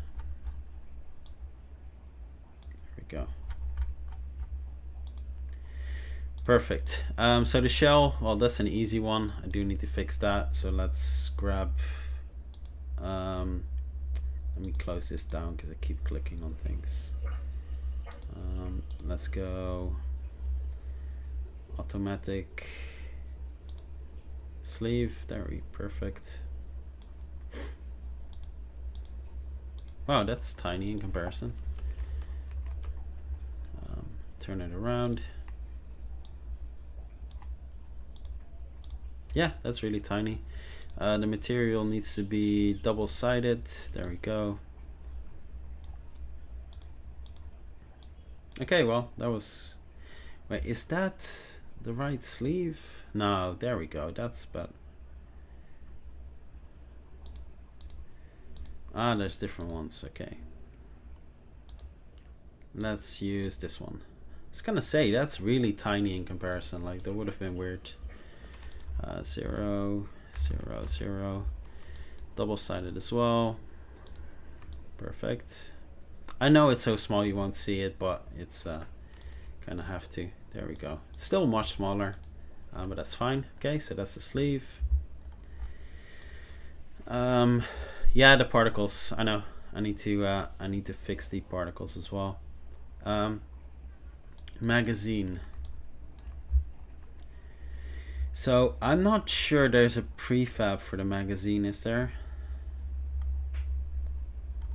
There we go. Perfect. So the shell, well, that's an easy one. I do need to fix that. So let's grab, let me close this down because I keep clicking on things. Let's go automatic sleeve. There we perfect. Wow, that's tiny in comparison. Turn it around. Yeah, that's really tiny. The material needs to be double-sided. There we go. Okay, well, that was... Wait, is that the right sleeve? No, there we go. That's better. Ah, there's different ones. Okay. Let's use this one. I was gonna say, that's really tiny in comparison. Like, that would have been weird. 0, 0, 0. Double-sided as well. Perfect. I know it's so small you won't see it, but it's kind of have to. There we go. Still much smaller, but that's fine. Okay, so that's the sleeve. Yeah, the particles. I know. I need to fix the particles as well. Magazine. So I'm not sure there's a prefab for the magazine, is there?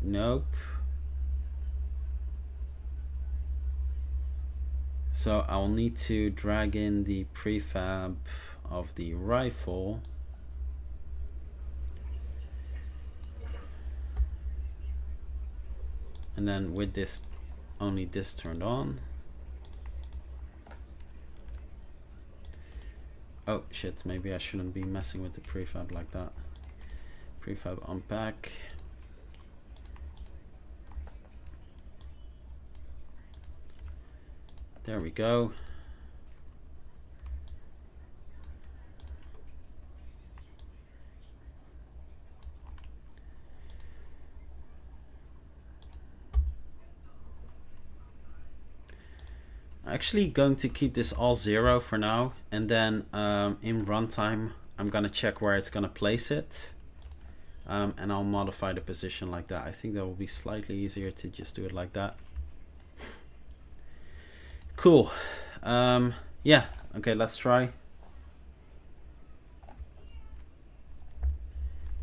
Nope. So I'll need to drag in the prefab of the rifle. And then with this, only this turned on. Oh shit, maybe I shouldn't be messing with the prefab like that. Prefab unpack. There we go. Actually going to keep this all 0 for now, and then in runtime I'm gonna check where it's gonna place it, and I'll modify the position like that. I think that will be slightly easier to just do it like that. Cool. Yeah, okay, let's try.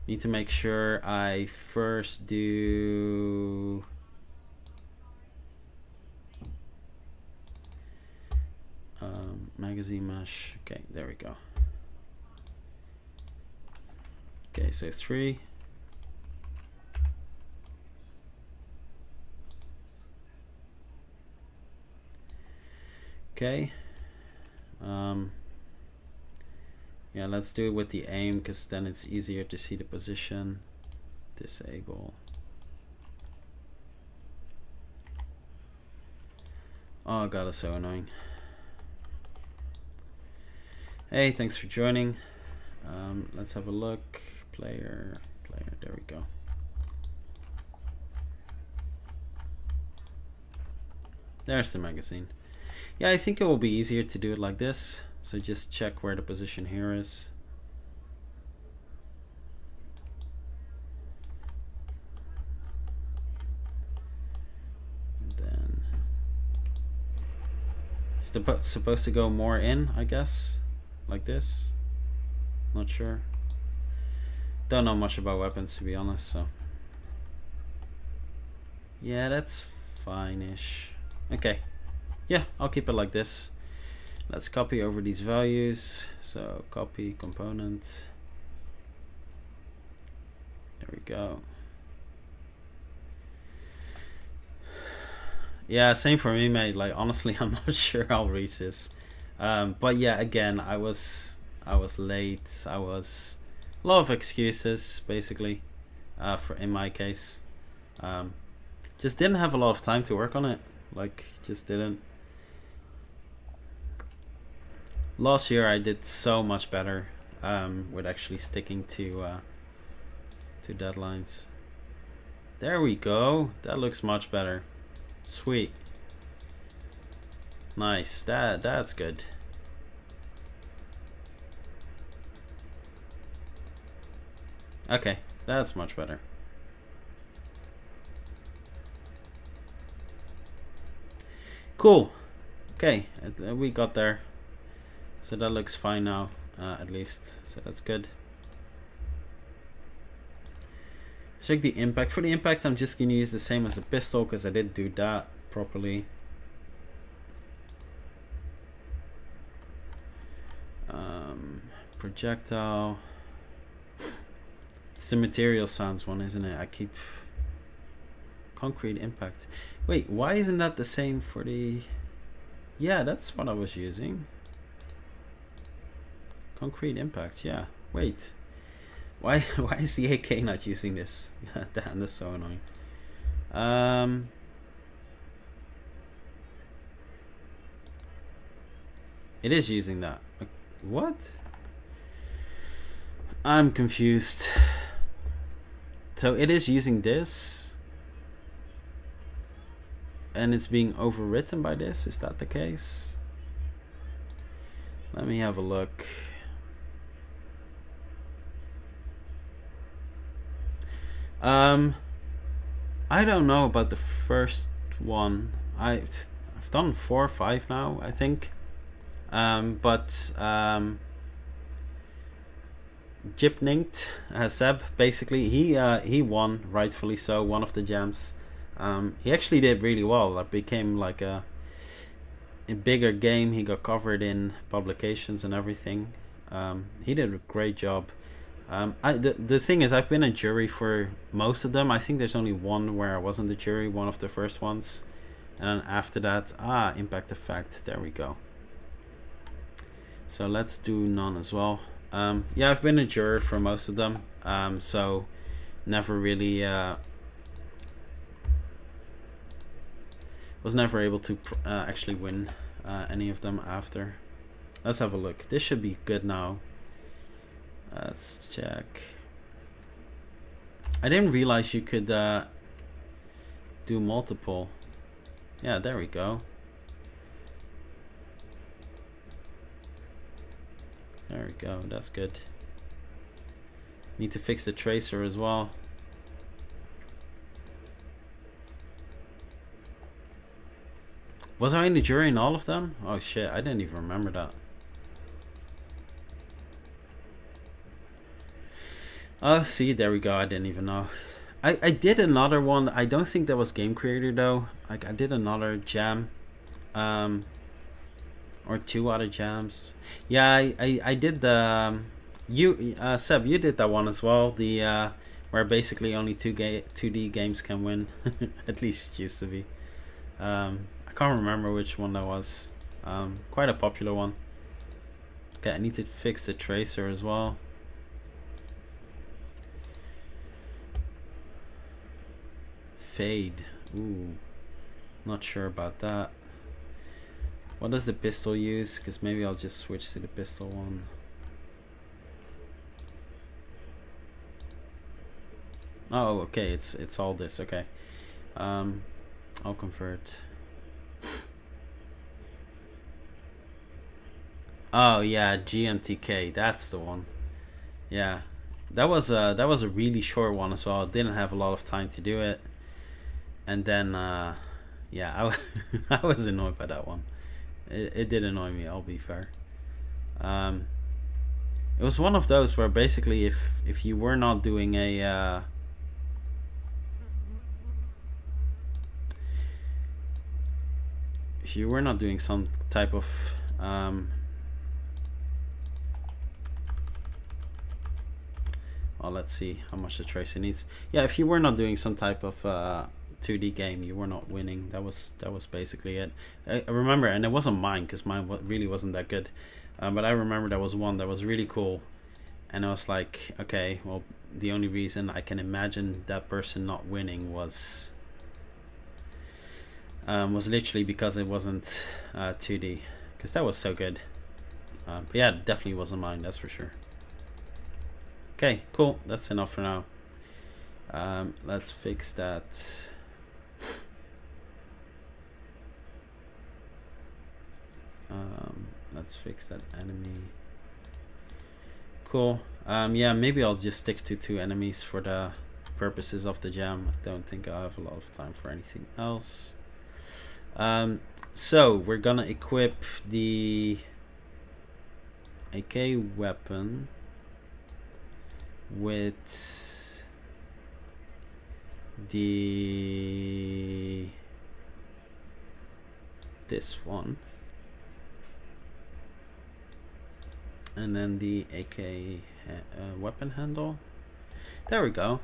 Need to make sure I first do magazine mesh. Okay, there we go. Okay, so 3. Okay. Yeah, let's do it with the aim, because then it's easier to see the position. Disable. Oh god, it's so annoying. Hey, thanks for joining. Let's have a look. Player, there we go. There's the magazine. Yeah, I think it will be easier to do it like this. So just check where the position here is. And then it's supposed to go more in, I guess. Like this. Not sure. Don't know much about weapons, to be honest, so. Yeah, that's fine-ish. Okay. Yeah, I'll keep it like this. Let's copy over these values. So copy component. There we go. Yeah, same for me, mate. Like honestly, I'm not sure I'll reach this. But yeah, again, I was late. I was a lot of excuses basically. For in my case, um, just didn't have a lot of time to work on it. Like just didn't. Last year I did so much better with actually sticking to deadlines. There we go. That looks much better. Sweet. Nice. That's good. Okay, that's much better. Cool. Okay, we got there. So that looks fine now, at least. So that's good. Check the impact. For the impact, I'm just going to use the same as the pistol because I did do that properly. Projectile. It's the material sounds one, isn't it? I keep... Concrete impact. Wait, why isn't that the same for the... Yeah, that's what I was using. Concrete impact, yeah. Wait. Why is the AK not using this? Damn, that's so annoying. It is using that. What? I'm confused. So it is using this, and it's being overwritten by this. Is that the case? Let me have a look. I don't know about the first one. I've done 4 or 5 now, I think. But Jipninkt, Seb, basically he won, rightfully so, one of the jams. He actually did really well. It became like a bigger game. He got covered in publications and everything. He did a great job. The thing is, I've been a jury for most of them. I think there's only one where I wasn't the jury, one of the first ones. And then after that, impact effect, there we go. So let's do none as well. Yeah, I've been a juror for most of them, so never really was never able to actually win any of them after. Let's have a look. This should be good now. Let's check. I didn't realize you could do multiple. Yeah, there we go. There we go, that's good. Need to fix the tracer as well. Was I in the jury in all of them? Oh shit, I didn't even remember that. Oh, see, there we go, I didn't even know. I did another one. I don't think that was Game Creator though. Like I did another jam. Or 2 other jams. Yeah, I did the Seb, you did that one as well. The where basically only 2D games can win. At least it used to be. I can't remember which one that was. Quite a popular one. Okay, I need to fix the tracer as well. Fade. Ooh, not sure about that. What does the pistol use? Because maybe I'll just switch to the pistol one. Oh, okay, it's all this. Okay, I'll convert. Oh yeah, GMTK. That's the one. Yeah, that was a really short one as well. I didn't have a lot of time to do it, and then yeah, I was annoyed by that one. It did annoy me, I'll be fair. It was one of those where basically if you were not doing a if you were not doing some type of well, let's see how much the tracer needs. Yeah, if you were not doing some type of 2D game, you were not winning. That was basically it. I remember, and it wasn't mine because mine really wasn't that good. But I remember there was one that was really cool, and I was like, okay, well, the only reason I can imagine that person not winning was literally because it wasn't 2D, because that was so good. But yeah, it definitely wasn't mine, that's for sure. Okay, cool, that's enough for now. Let's fix that. Let's fix that enemy. Cool. Yeah, maybe I'll just stick to 2 enemies for the purposes of the jam. I don't think I have a lot of time for anything else. So we're gonna equip the AK weapon with this one, and then the AK weapon handle. There we go.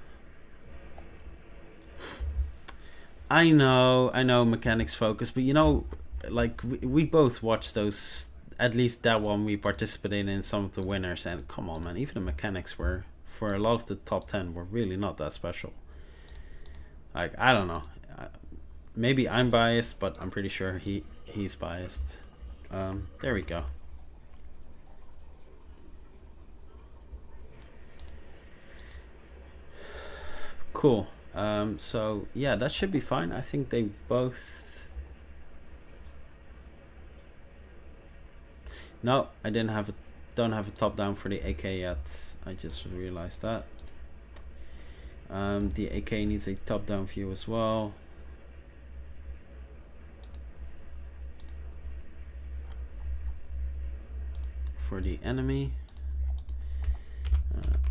I know mechanics focus, but you know, like we both watched those, at least that one we participated in some of the winners, and come on man, even the mechanics were, for a lot of the top 10, were really not that special. Like, I don't know, maybe I'm biased, but I'm pretty sure he's biased. There we go. Cool. So yeah, that should be fine. I think they both. No, I don't have a top down for the AK yet. I just realized that. The AK needs a top down view as well. For the enemy.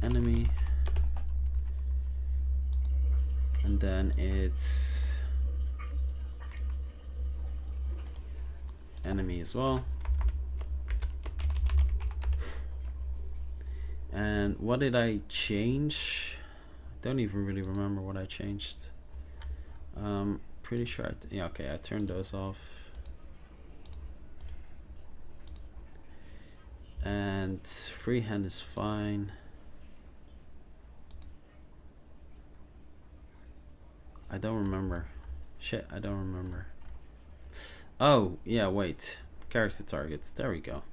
Enemy. And then it's enemy as well. And what did I change? I don't even really remember what I changed. Pretty sure yeah, okay, I turned those off. And freehand is fine. I don't remember. Shit, I don't remember. Oh, yeah, wait. Character targets. There we go.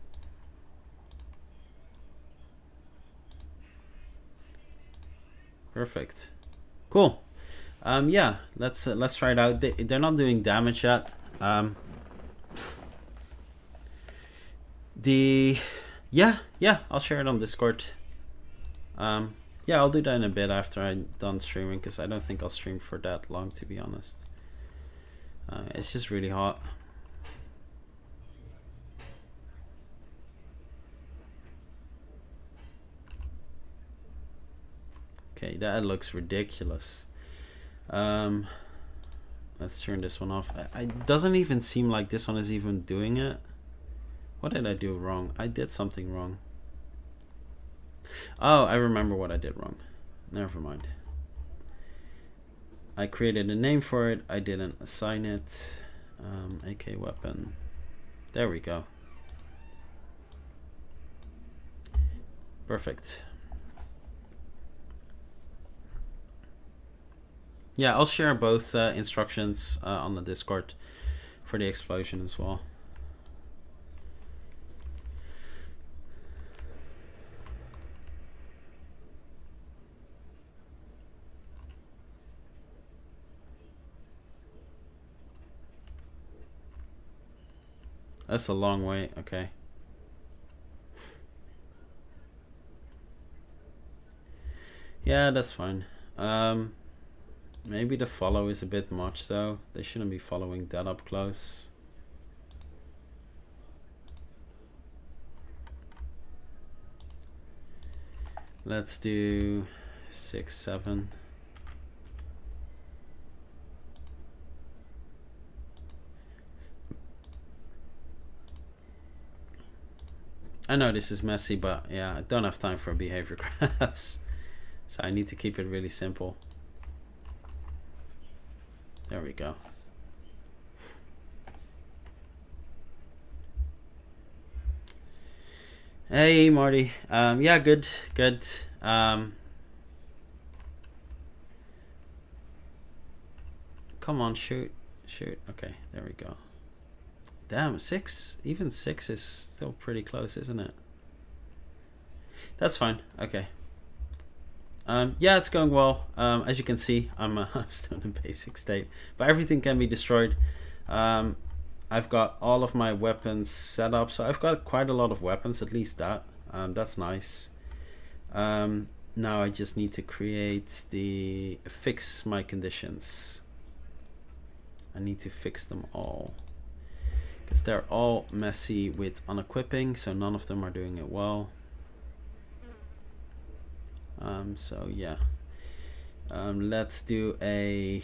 Perfect. Cool. Yeah, let's try it out. They're not doing damage yet. Yeah, I'll share it on Discord. Yeah, I'll do that in a bit after I'm done streaming, because I don't think I'll stream for that long, to be honest. It's just really hot. Okay, that looks ridiculous. Let's turn this one off. It doesn't even seem like this one is even doing it. What did I do wrong? I did something wrong. Oh, I remember what I did wrong. Never mind. I created a name for it. I didn't assign it. AK weapon. There we go. Perfect. Yeah, I'll share both instructions on the Discord for the explosion as well. That's a long way. Okay. Yeah, that's fine. Maybe the follow is a bit much though. They shouldn't be following that up close. Let's do 6, 7. I know this is messy, but yeah, I don't have time for behavior graphs. So I need to keep it really simple. There There we go. Hey Marty. Yeah, good. Come on, shoot. Okay, there we go. Damn, 6, even 6 is still pretty close, isn't it? That's fine. Okay. Yeah, it's going well. As you can see, I'm still in basic state, but everything can be destroyed. I've got all of my weapons set up, so I've got quite a lot of weapons, at least that. That's nice. Now I just need to fix my conditions. I need to fix them all, because they're all messy with unequipping, so none of them are doing it well. So yeah, let's do it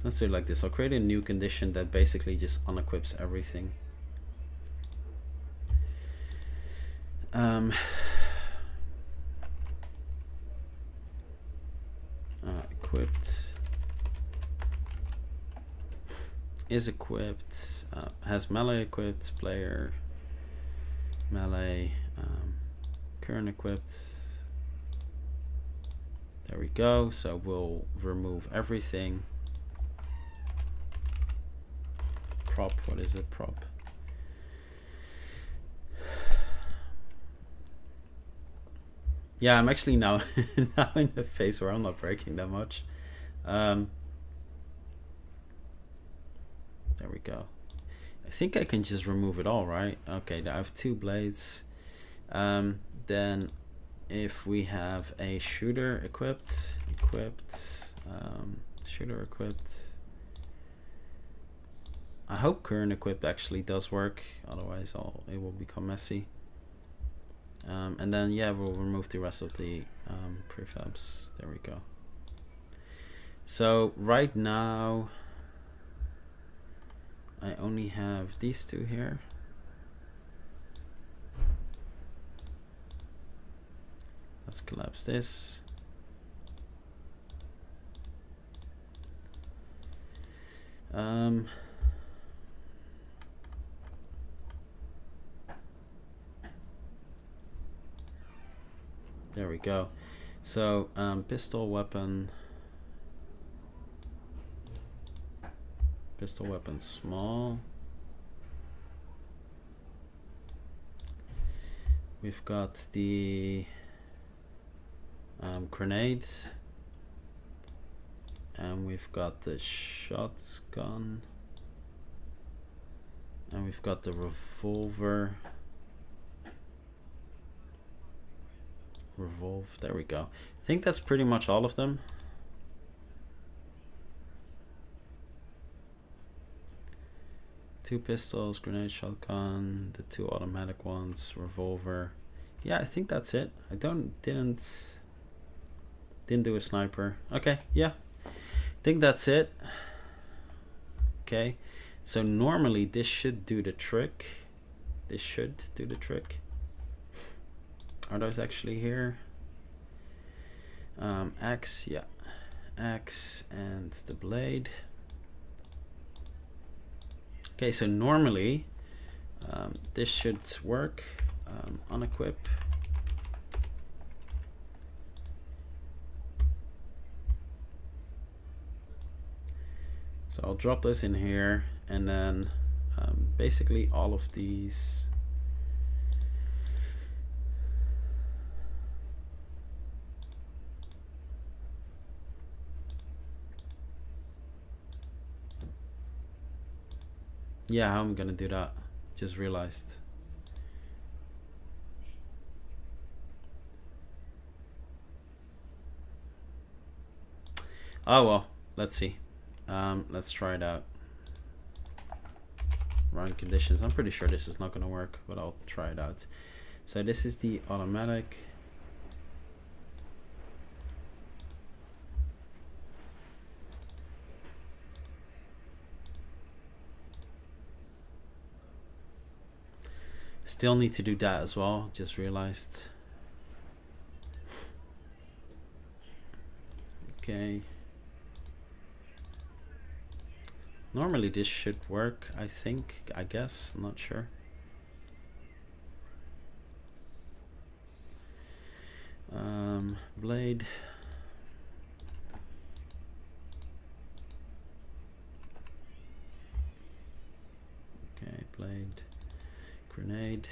like this. I'll create a new condition that basically just unequips everything. Equipped is equipped, has melee equipped, player melee, current equipped. There we go. So we'll remove everything. Prop, what is it? Prop. Yeah, I'm actually now in the phase where I'm not breaking that much. There we go. I think I can just remove it all, right? Okay, I have 2 blades. Then if we have a shooter equipped, shooter equipped. I hope current equipped actually does work, otherwise it will become messy. And then yeah, we'll remove the rest of the prefabs. There we go. So right now I only have these 2 here. Let's collapse this. There we go. So pistol weapon small. We've got the grenades, and we've got the shotgun, and we've got the revolver. There we go. I think that's pretty much all of them. Two pistols, grenade, shotgun, the 2 automatic ones, revolver. Yeah, I think that's it. I didn't do a sniper. Okay, yeah, I think that's it. Okay, so normally this should do the trick. Are those actually here? Axe, yeah, axe and the blade. Okay, so normally this should work. Unequip. So I'll drop this in here, and then basically all of these. Yeah, how I'm gonna do that? Just realized. Oh well, let's see. Let's try it out. Run conditions. I'm pretty sure this is not gonna work, but I'll try it out. So this is the automatic. Still need to do that as well, just realized. Okay. Normally this should work, I think, I guess, I'm not sure. Blade. Okay, blade, grenade.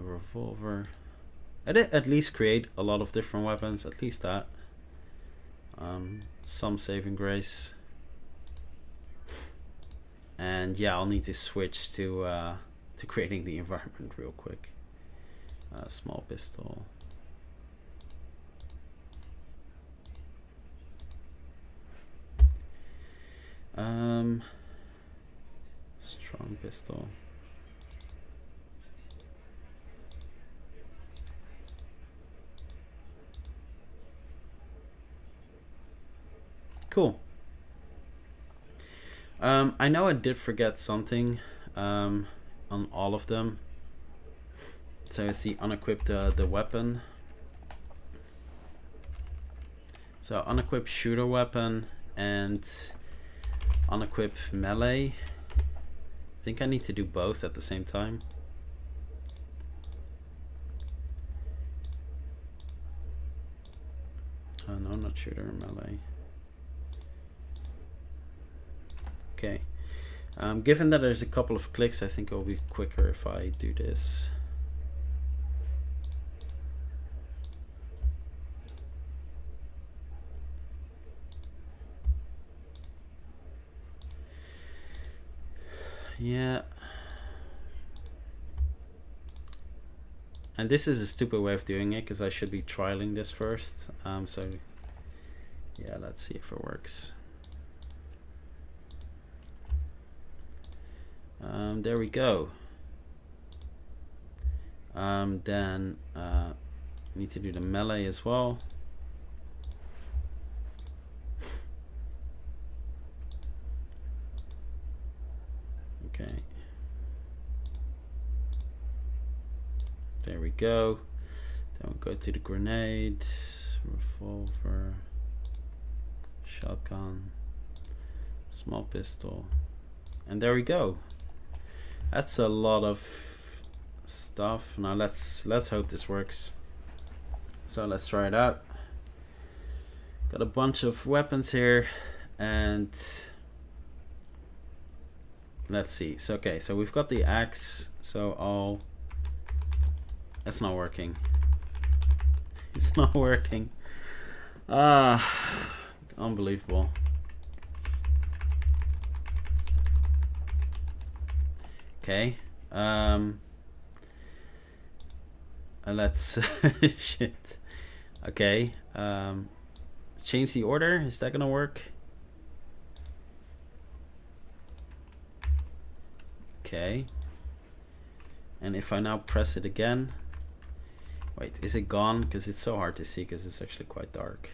Revolver. I did at least create a lot of different weapons, at least that. Some saving grace. And yeah, I'll need to switch to creating the environment real quick. Small pistol. Strong pistol. Cool. I know I did forget something on all of them. So it's the unequip the weapon. So unequip shooter weapon and unequip melee. I think I need to do both at the same time. Oh no, not shooter, melee. Okay. Given that there's a couple of clicks, I think it'll be quicker if I do this. Yeah. And this is a stupid way of doing it because I should be trialing this first. So yeah, let's see if it works. There we go. Then need to do the melee as well. Okay. There we go. Then we'll go to the grenade, revolver, shotgun, small pistol, and there we go. That's a lot of stuff. Now let's hope this works. So let's try it out. Got a bunch of weapons here, and let's see. So okay, so we've got the axe. So that's not working. It's not working. Unbelievable. Okay. Let's shit. Okay. Change the order. Is that gonna work? Okay. And if I now press it again, wait, is it gone? Because it's so hard to see because it's actually quite dark.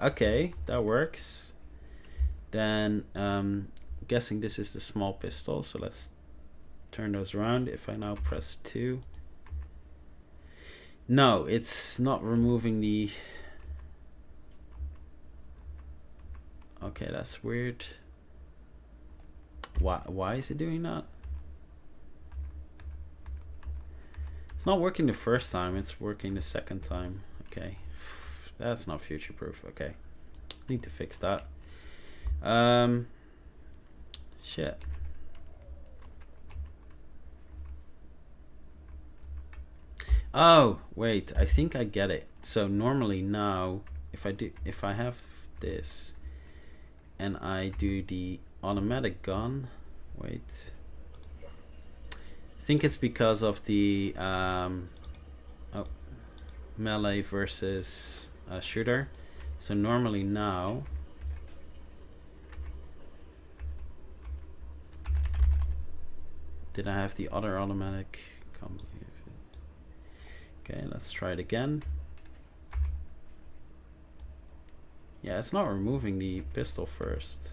Okay, that works. Then guessing this is the small pistol, so let's turn those around. If I now press 2, no, it's not removing the... Okay, that's weird. Why is it doing that? It's not working the first time, it's working the second time. Okay, that's not future proof. Okay, need to fix that. Shit. Oh, wait, I think I get it. So normally now, if I have this and I do the automatic gun, wait, I think it's because of the melee versus shooter. So normally now, did I have the other automatic? Okay, let's try it again. Yeah, it's not removing the pistol first.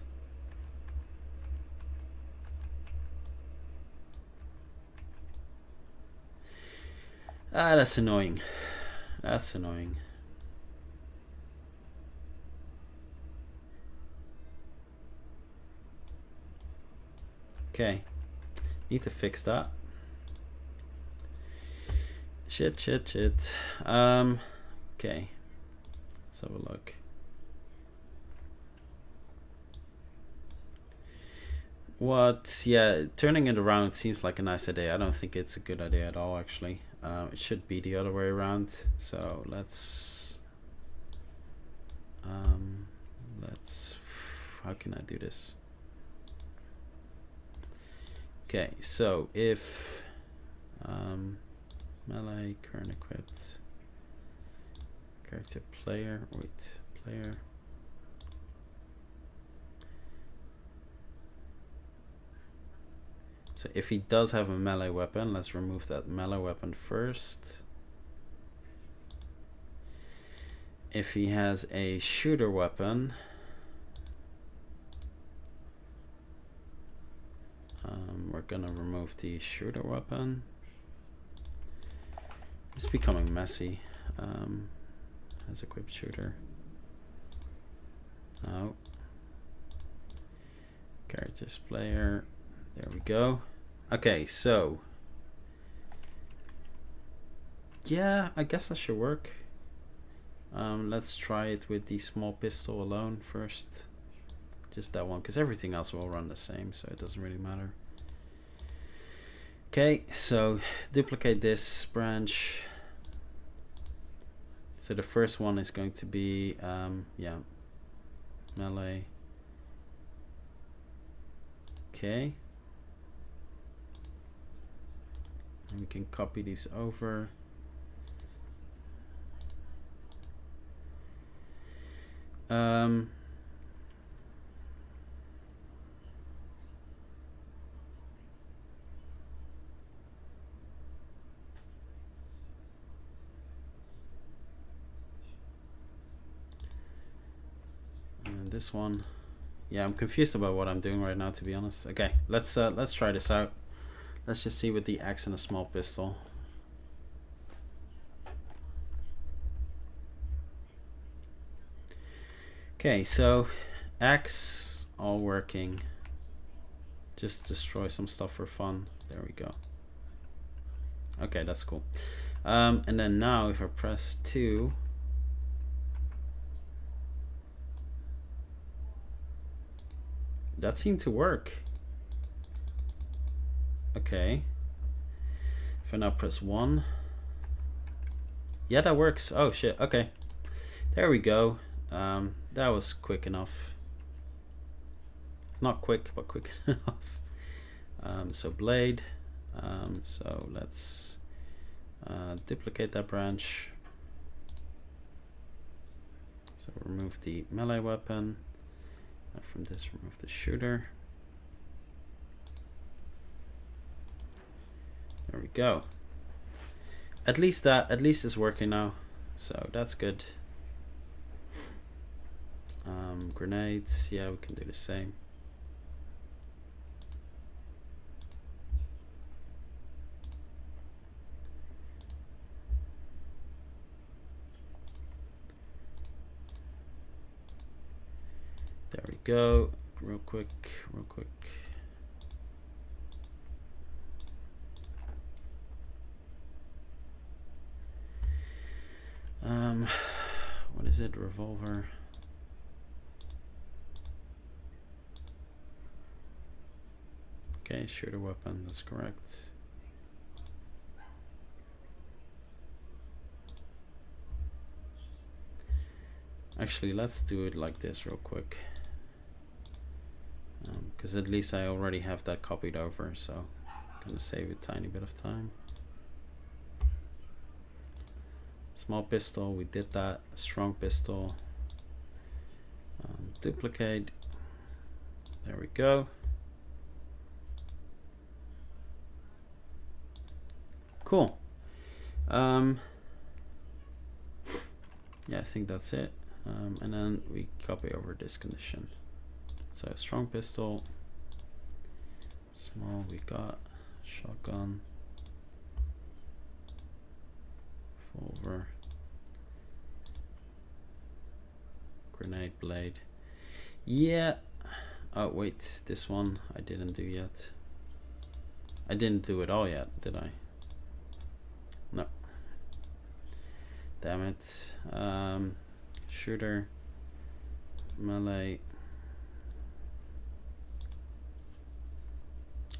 Ah, that's annoying. That's annoying. Okay. Need to fix that. Shit. Okay. Let's have a look. Yeah, turning it around seems like a nice idea. I don't think it's a good idea at all, actually. It should be the other way around. So let's how can I do this? Okay, so if melee current equipped character player player. So if he does have a melee weapon, let's remove that melee weapon first. If he has a shooter weapon, we're gonna remove the shooter weapon. It's becoming messy. Has equipped shooter. Oh. Characters player. There we go. Okay, so yeah, I guess that should work. Let's try it with the small pistol alone first. Just that one, because everything else will run the same, so it doesn't really matter. Okay, so duplicate this branch. So the first one is going to be yeah, melee. Okay. And we can copy these over. And this one, yeah, I'm confused about what I'm doing right now, to be honest. Okay, let's try this out. Let's just see with the axe and a small pistol. Okay, so axe all working. Just destroy some stuff for fun. There we go. Okay, that's cool. And then now if I press 2, that seemed to work. Okay. If I now press 1, yeah, that works. Oh shit. Okay, there we go. That was quick enough. Not quick, but quick enough. So blade. So let's duplicate that branch. So remove the melee weapon. From this, remove the shooter. There we go. At least is working now, so that's good. Grenades, yeah, we can do the same. There we go. Real quick. What is it? Revolver. Okay, shooter weapon, that's correct. Actually, let's do it like this real quick. Because at least I already have that copied over, so I'm gonna save a tiny bit of time. Small pistol, we did that. Strong pistol. Duplicate. There we go. Cool. Yeah, I think that's it. And then we copy over this condition. So strong pistol. Small, we got shotgun. silver. Grenade blade. Yeah. Oh wait, this one I didn't do yet. I didn't do it all yet, did I? No. Damn it. Shooter. Melee.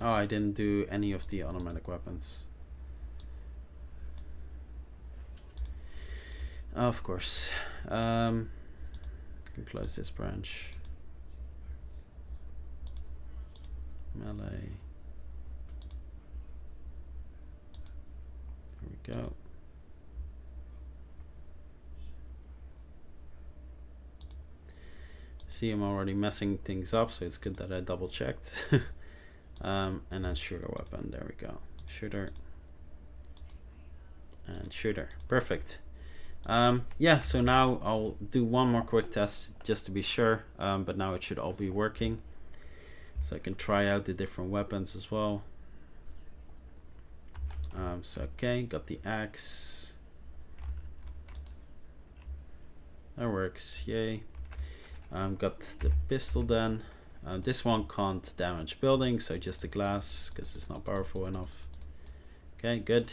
Oh, I didn't do any of the automatic weapons. Oh, of course. Can close this branch. Melee. There we go. See, I'm already messing things up, so it's good that I double checked. And then shooter weapon, there we go. Shooter and shooter, perfect. Yeah, so now I'll do one more quick test just to be sure, but now it should all be working. So I can try out the different weapons as well. So okay, got the axe. That works, yay. Got the pistol then. This one can't damage buildings, so just the glass because it's not powerful enough. Okay, good.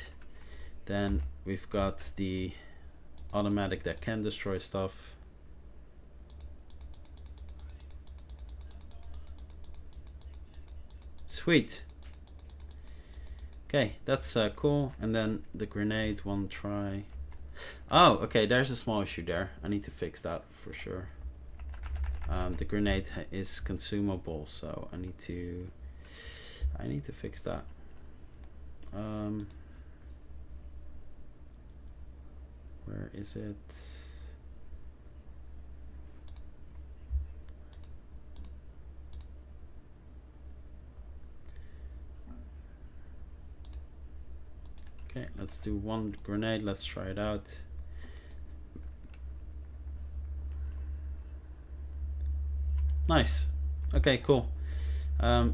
Then we've got the automatic that can destroy stuff. Sweet. Okay, that's cool. And then the grenade, one try. Oh, okay, there's a small issue there. I need to fix that for sure. The grenade is consumable, so I need to fix that. Where is it? Okay, let's do one grenade. Let's try it out. Nice. Okay, cool.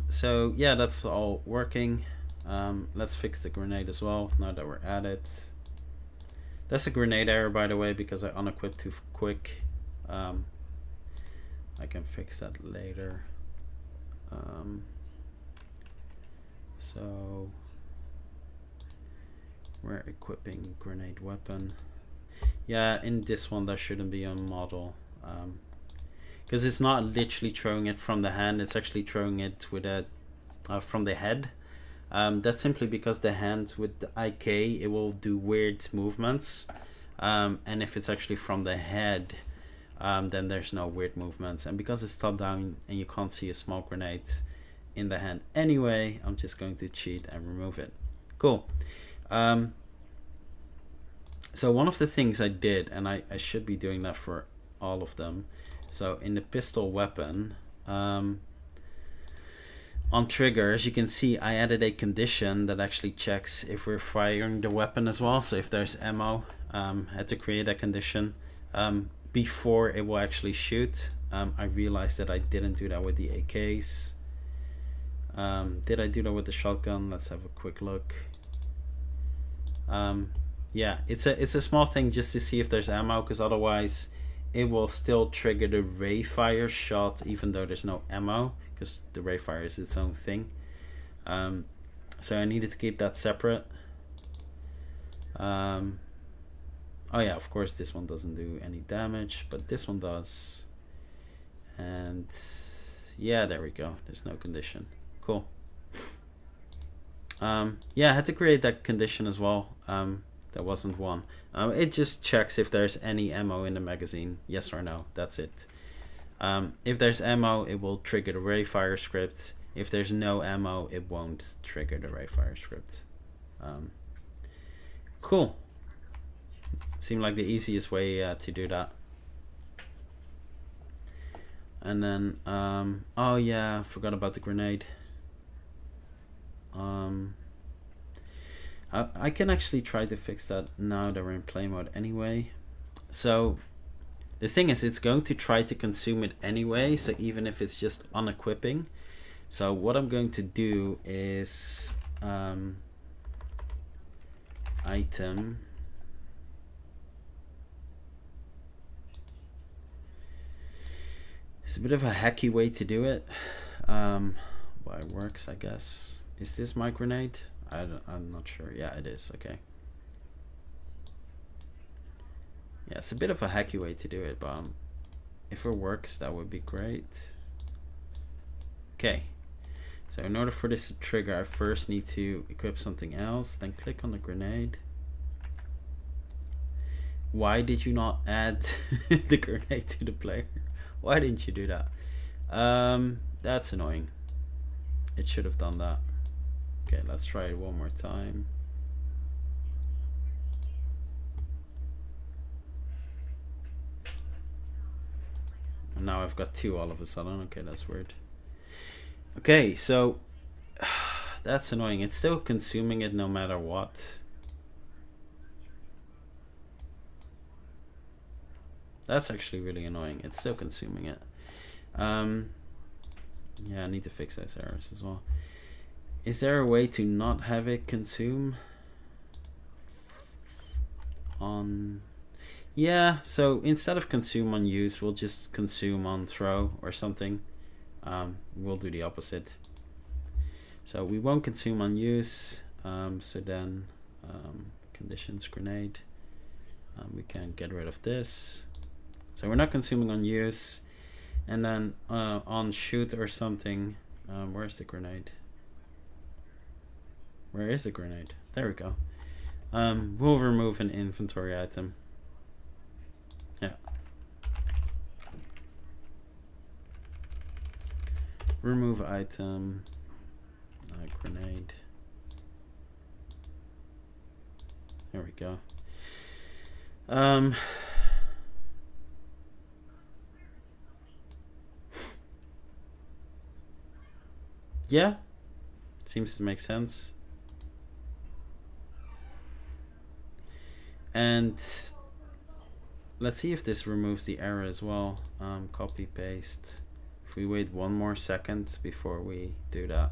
So yeah, that's all working. Let's fix the grenade as well now that we're at it. That's a grenade error, by the way, because I unequipped too quick. I can fix that later. So we're equipping grenade weapon. Yeah, in this one there shouldn't be a model. Because it's not literally throwing it from the hand, it's actually throwing it with a from the head. That's simply because the hand with the IK, it will do weird movements, and if it's actually from the head, then there's no weird movements. And because it's top down and you can't see a small grenade in the hand anyway, I'm just going to cheat and remove it. Cool. So one of the things I did, and I should be doing that for all of them. So in the pistol weapon, on trigger, as you can see, I added a condition that actually checks if we're firing the weapon as well. So if there's ammo, I had to create a condition before it will actually shoot. I realized that I didn't do that with the AKs. Did I do that with the shotgun? Let's have a quick look. Yeah, it's a small thing just to see if there's ammo, because otherwise it will still trigger the ray fire shot even though there's no ammo, because the ray fire is its own thing. So I needed to keep that separate. Oh yeah, of course this one doesn't do any damage, but this one does. And yeah, there we go, there's no condition. Cool. Yeah, I had to create that condition as well. There wasn't one. It just checks if there's any ammo in the magazine, yes or no, that's it. If there's ammo, it will trigger the ray fire script. If there's no ammo, it won't trigger the ray fire script. Cool. Seemed like the easiest way to do that. And then oh yeah, forgot about the grenade. I can actually try to fix that now that we're in play mode anyway. So the thing is, it's going to try to consume it anyway, so even if it's just unequipping. So what I'm going to do is item It's a bit of a hacky way to do it. But it works, I guess. Is this my grenade? I'm not sure. Yeah, it is. Okay. Yeah, it's a bit of a hacky way to do it, but if it works, that would be great. Okay. So in order for this to trigger, I first need to equip something else, then click on the grenade. Why did you not add the grenade to the player? Why didn't you do that? That's annoying. It should have done that. Okay, let's try it one more time. And now I've got two all of a sudden. Okay, that's weird. Okay, so that's annoying. It's still consuming it no matter what. That's actually really annoying. It's still consuming it. Yeah, I need to fix those errors as well. Is there a way to not have it consume? On... Yeah, so instead of consume on use, we'll just consume on throw or something. We'll do the opposite. So we won't consume on use. So then conditions grenade. We can get rid of this. So we're not consuming on use. And then on shoot or something. Where's the grenade? Where is the grenade? There we go. We'll remove an inventory item. Yeah. Remove item. Grenade. There we go. Yeah, seems to make sense. And let's see if this removes the error as well. Copy paste. If we wait one more second before we do that,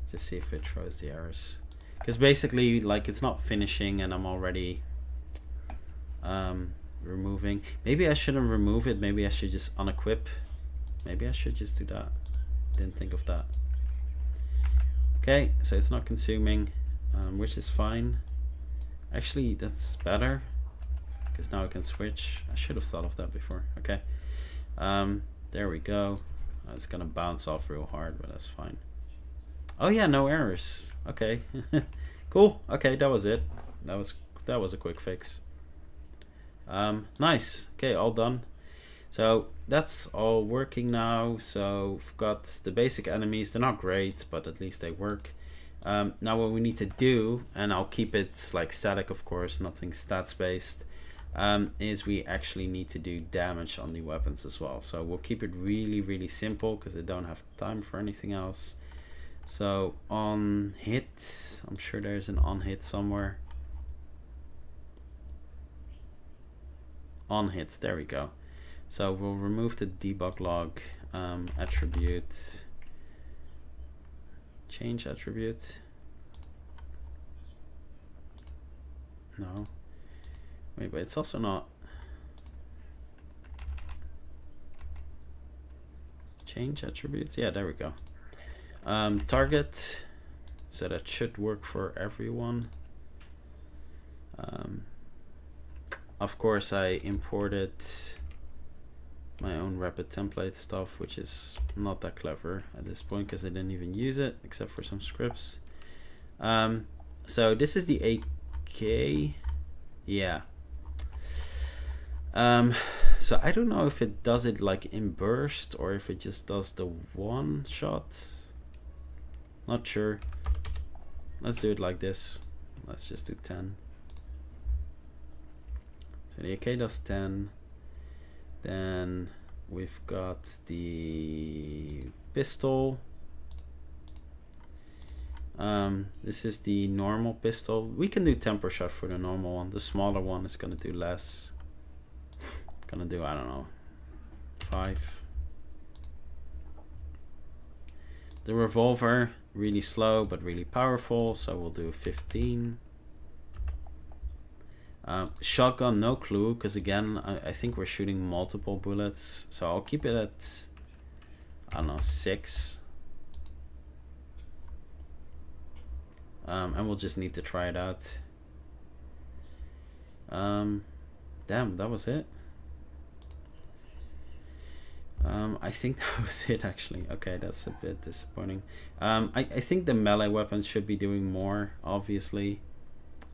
just see if it throws the errors. Because basically, like, it's not finishing and I'm already removing. Maybe I shouldn't remove it. Maybe I should just unequip. Maybe I should just do that. Didn't think of that. Okay, so it's not consuming, which is fine. Actually, that's better, because now I can switch. I should have thought of that before. Okay, there we go. It's gonna bounce off real hard, but that's fine. Oh yeah, no errors. Okay, cool. Okay, that was it. That was a quick fix. Nice. Okay, all done. So that's all working now. So we've got the basic enemies. They're not great, but at least they work. Now what we need to do, and I'll keep it like static, of course, nothing stats based, is we actually need to do damage on the weapons as well. So we'll keep it really, really simple because I don't have time for anything else. So on hit, I'm sure there's an on hit somewhere. On hit, there we go. So we'll remove the debug log attribute, change attribute. No, wait, but it's also not change attributes. Yeah, there we go. Target, so that should work for everyone. Of course, I imported my own rapid template stuff, which is not that clever at this point because I didn't even use it except for some scripts. So this is the AK. Yeah. So I don't know if it does it like in burst or if it just does the one shot. Not sure. Let's do it like this. Let's just do 10. So the AK does 10. Then we've got the pistol. This is the normal pistol. We can do tempo shot for the normal one. The smaller one is gonna do less. Gonna do, I don't know, 5. The revolver, really slow but really powerful, so we'll do 15. Shotgun, no clue, because again, I think we're shooting multiple bullets, so I'll keep it at, I don't know, 6. And we'll just need to try it out. Damn, that was it. I think that was it actually. Okay, that's a bit disappointing. I think the melee weapons should be doing more, obviously.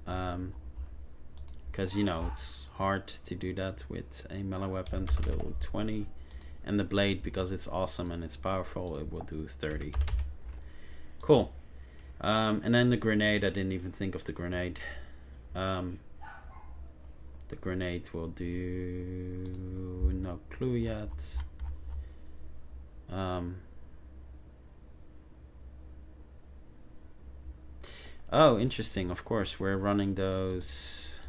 Because, you know, it's hard to do that with a melee weapon, so they'll do 20. And the blade, because it's awesome and it's powerful, it will do 30. Cool. And then the grenade, I didn't even think of the grenade. The grenade will do no clue yet. Oh, interesting. Of course, we're running those.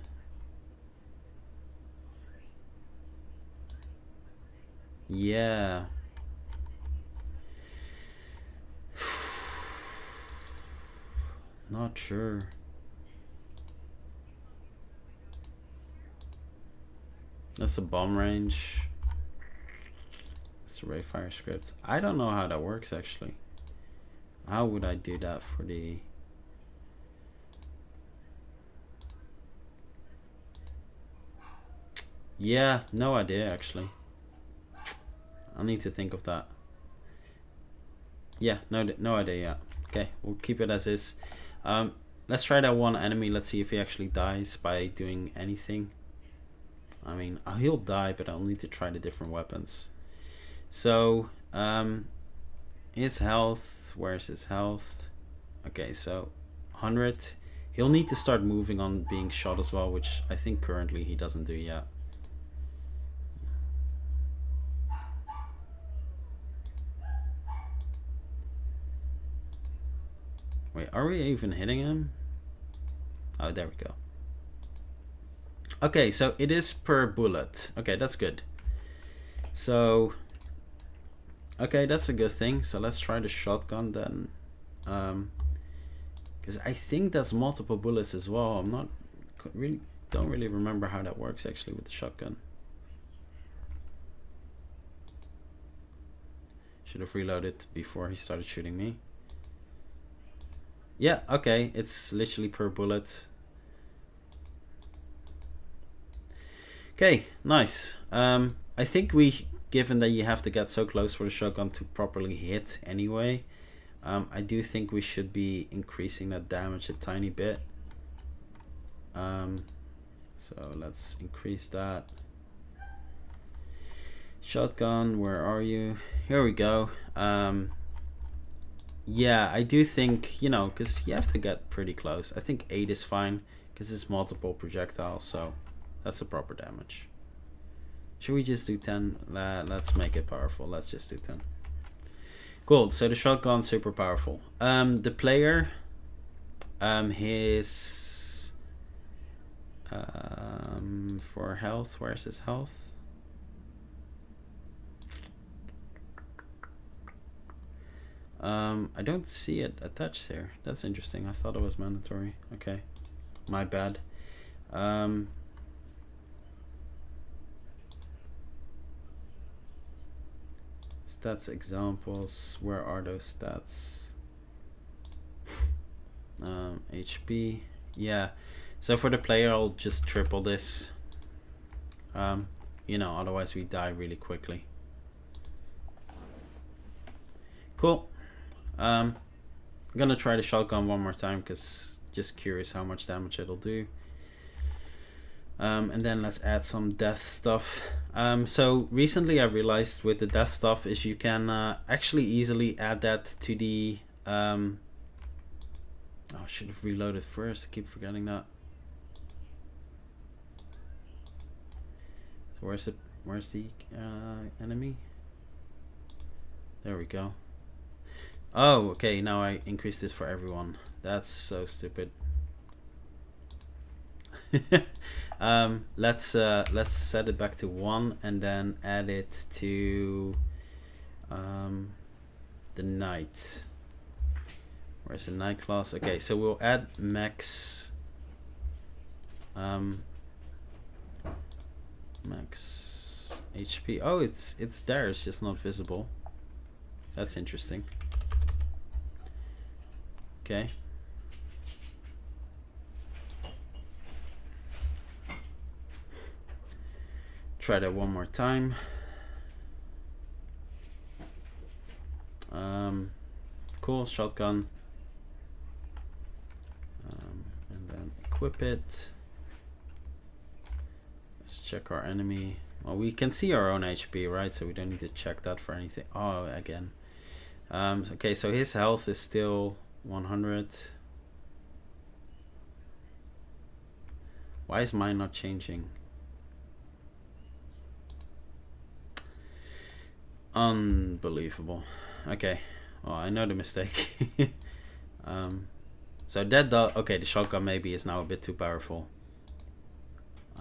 Yeah. Not sure. That's a bomb range. It's a ray fire script. I don't know how that works actually. How would I do that for the... Yeah, no idea actually. I'll need to think of that. Yeah, no idea yet. Okay, we'll keep it as is. Let's try that one enemy. Let's see if he actually dies by doing anything. I mean, he'll die, but I'll need to try the different weapons. So, his health, where's his health? Okay, so 100. He'll need to start moving on being shot as well, which I think currently he doesn't do yet. Wait, are we even hitting him? Oh, there we go. Okay, so it is per bullet. Okay, that's good. So, okay, that's a good thing. So let's try the shotgun then. Because I think that's multiple bullets as well. I'm not really, don't really remember how that works actually with the shotgun. Should have reloaded before he started shooting me. Yeah, okay, it's literally per bullet. Okay, nice. I think given that you have to get so close for the shotgun to properly hit anyway, I do think we should be increasing that damage a tiny bit. So let's increase that. Shotgun, where are you? Here we go. Yeah, I do think, you know, because you have to get pretty close. I think 8 is fine because it's multiple projectiles, so that's a proper damage. Should we just do 10? Let's make it powerful. Let's just do 10. Cool, so the shotgun, super powerful. The player, his... for health, where's his health? I don't see it attached here. That's interesting. I thought it was mandatory. Okay, my bad. Stats examples. Where are those stats? HP. Yeah. So for the player, I'll just triple this. You know, otherwise we die really quickly. Cool. I'm gonna try the shotgun one more time because just curious how much damage it'll do. And then let's add some death stuff. So recently I realized with the death stuff is you can actually easily add that to the oh, I should have reloaded first. I keep forgetting that. So where's the enemy? There we go. Oh, okay, now I increased this for everyone. That's so stupid. Let's set it back to 1 and then add it to the night. Where's the night class? Okay, so we'll add max Max HP. Oh, it's there. It's just not visible. That's interesting. Okay. Try that one more time. Cool, shotgun. And then equip it. Let's check our enemy. Well, we can see our own HP, right? So we don't need to check that for anything. Oh, again. Okay, so his health is still 100. Why is mine not changing? Unbelievable. Okay, well, I know the mistake. So that okay, the shotgun maybe is now a bit too powerful.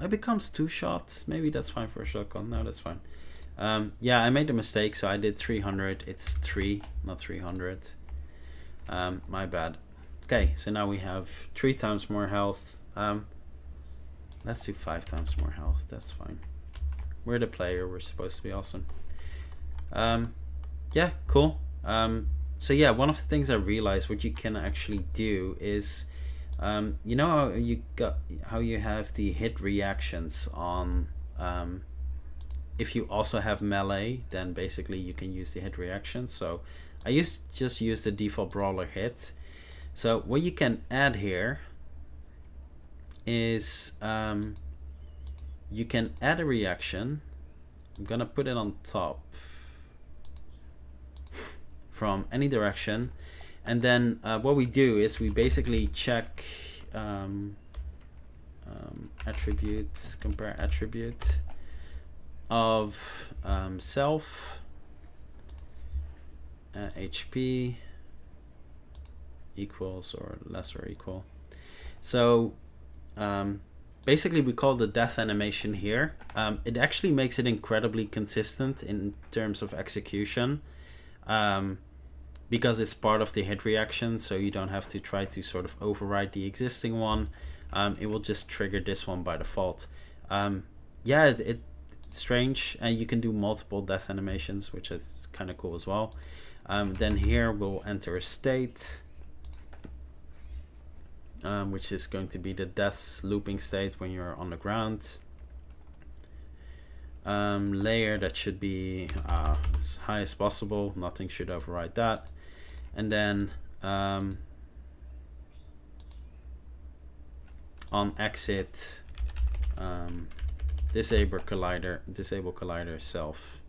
It becomes 2 shots. Maybe that's fine for a shotgun. No, that's fine. Yeah, I made a mistake, so I did 300. It's 3, not 300. My bad. Okay, so now we have 3 times more health. Let's do 5 times more health. That's fine. We're the player. We're supposed to be awesome. Yeah, cool. So yeah, one of the things I realized what you can actually do is, you know how you have the hit reactions on. If you also have melee, then basically you can use the hit reaction. So I just use the default brawler hit. So what you can add here is you can add a reaction. I'm gonna put it on top from any direction, and then what we do is we basically check attributes, compare attribute of self HP equals or less or equal. So basically we call the death animation here. It actually makes it incredibly consistent in terms of execution, because it's part of the hit reaction, so you don't have to try to sort of override the existing one. It will just trigger this one by default. Yeah, it's strange, and you can do multiple death animations, which is kind of cool as well. Then here we'll enter a state, which is going to be the death looping state when you're on the ground. Layer, that should be as high as possible. Nothing should override that. And then on exit, disable collider self.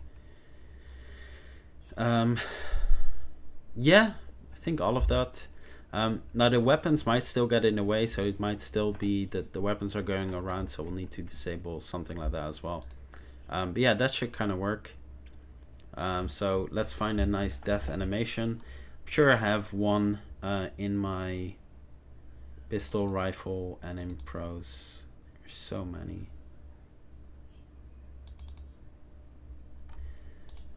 Yeah, I think all of that. Now the weapons might still get in the way, so it might still be that the weapons are going around, so we'll need to disable something like that as well. But yeah, that should kind of work. So let's find a nice death animation. I'm sure I have one in my pistol, rifle, and in pros. There's so many.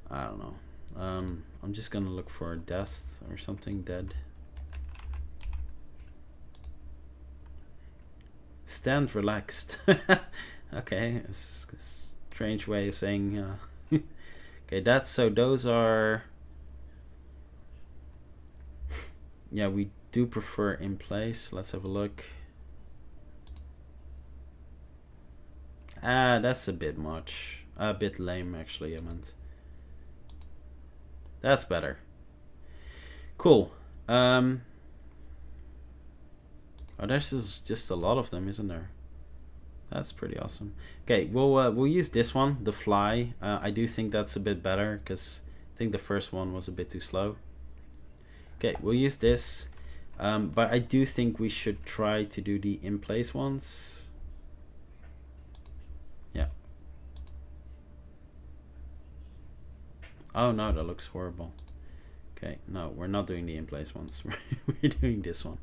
I don't know. I'm just gonna look for a death or something. Dead. Stand relaxed. Okay, it's a strange way of saying. Okay, that's so. Those are. Yeah, we do prefer in place. Let's have a look. That's a bit much. A bit lame, actually. I meant. That's better. Cool. Oh, there's just a lot of them, isn't there? That's pretty awesome. Okay, we'll use this one, the fly. I do think that's a bit better because I think the first one was a bit too slow. Okay, we'll use this, but I do think we should try to do the in place ones. Yeah. Oh no, that looks horrible. Okay, no, we're not doing the in place ones. We're doing this one.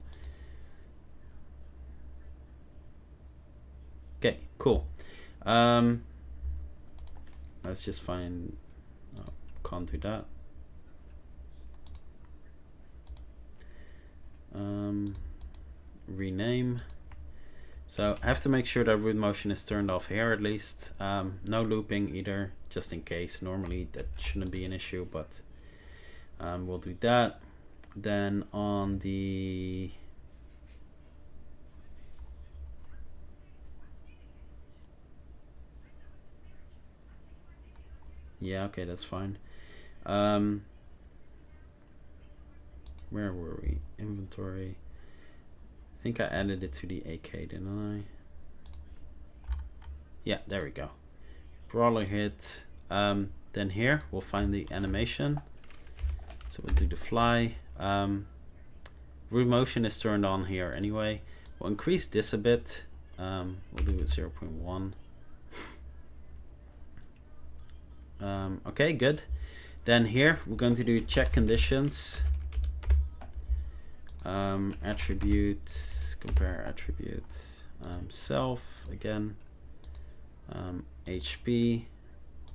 Okay, cool. Let's just find. Oh, can't do that. Rename. So I have to make sure that root motion is turned off here at least. No looping either, just in case. Normally that shouldn't be an issue, but we'll do that. Then on the yeah, okay, that's fine. Where were we? Inventory. I think I added it to the AK, didn't I? Yeah, there we go. Brawler hit. Then here we'll find the animation. So we'll do the fly. Root motion is turned on here anyway. We'll increase this a bit. We'll do it 0.1. Okay, good. Then here we're going to do check conditions. Attributes, compare attributes, self again, HP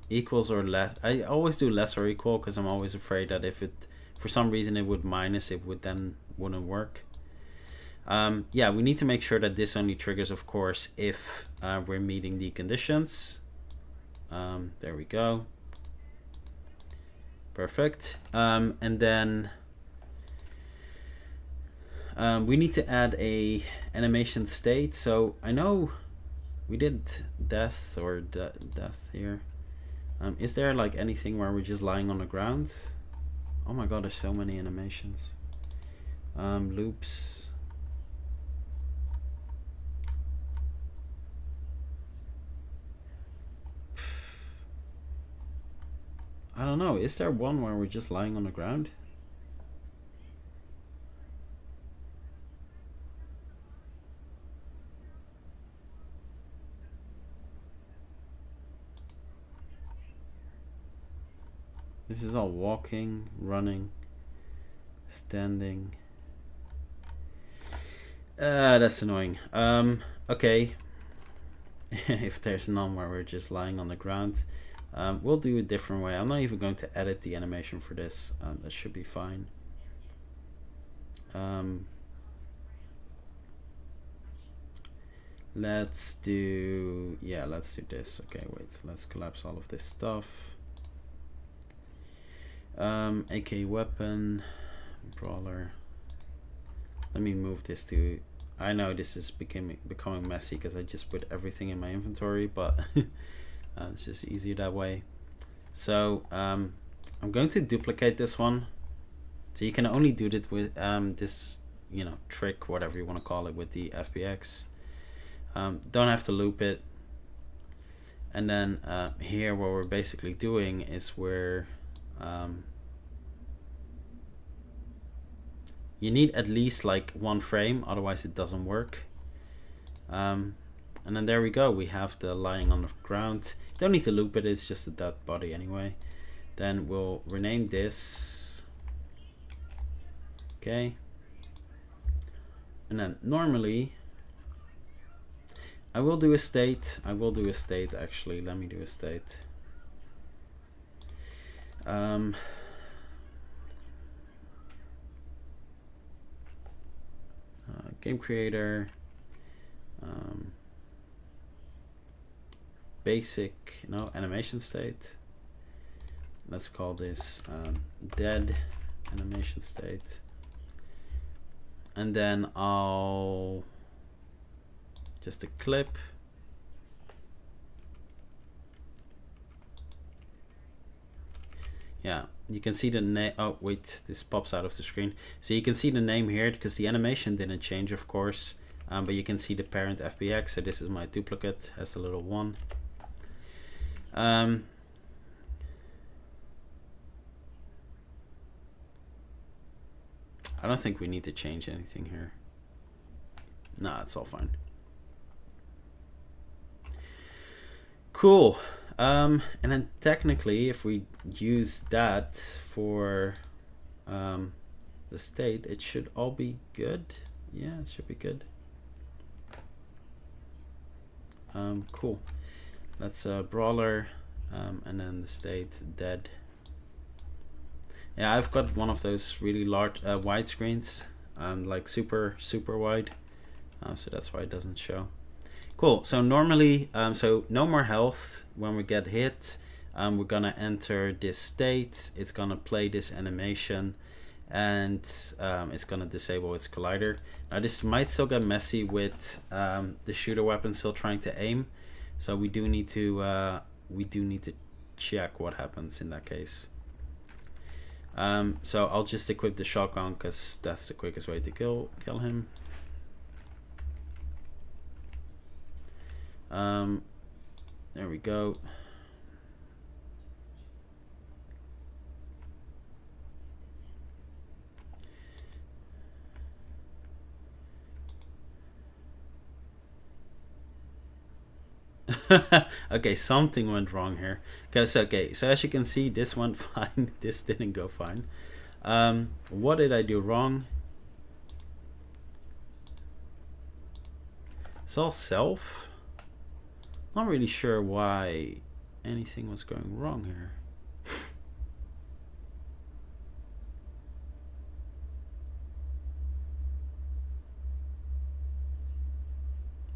equals or less. I always do less or equal because I'm always afraid that if it for some reason it would minus, it would then wouldn't work. Yeah, we need to make sure that this only triggers, of course, if we're meeting the conditions. There we go. Perfect. And then we need to add a animation state. So I know we did death or death here. Is there like anything where we're just lying on the ground? Oh my god, there's so many animations. Loops. I don't know. Is there one where we're just lying on the ground? This is all walking, running, standing. That's annoying. Okay. If there's none where we're just lying on the ground, we'll do a different way. I'm not even going to edit the animation for this. That should be fine. Let's do this. Okay, wait, let's collapse all of this stuff. AK weapon, brawler. Let me move this to, I know this is becoming messy because I just put everything in my inventory, but it's just easier that way. So I'm going to duplicate this one. So you can only do it with this, you know, trick, whatever you want to call it, with the FBX. Don't have to loop it. And then here what we're basically doing is we're you need at least like one frame, otherwise it doesn't work. And then there we go, we have the lying on the ground. Don't need to loop it, it's just a dead body anyway. Then we'll rename this. Okay. And then normally I will do a state. Actually, let me do a state. Game creator, basic, no, animation state. Let's call this dead animation state. And then I'll just a clip. Yeah, you can see the name. Oh wait, this pops out of the screen. So you can see the name here because the animation didn't change, of course, but you can see the parent FBX. So this is my duplicate, has a little one. I don't think we need to change anything here. Nah, it's all fine. Cool. And then technically, if we use that for the state, it should all be good. Yeah, it should be good. Cool. Let's brawler, and then the state dead. Yeah, I've got one of those really large wide screens, like super wide, so that's why it doesn't show. Cool. So normally, so no more health when we get hit. We're gonna enter this state. It's gonna play this animation, and it's gonna disable its collider. Now this might still get messy with the shooter weapon still trying to aim, so we do need to check what happens in that case. So I'll just equip the shotgun because that's the quickest way to kill him. There we go. Okay, something went wrong here. Okay, so as you can see, this went fine. This didn't go fine. What did I do wrong? It's all self. Not really sure why anything was going wrong here.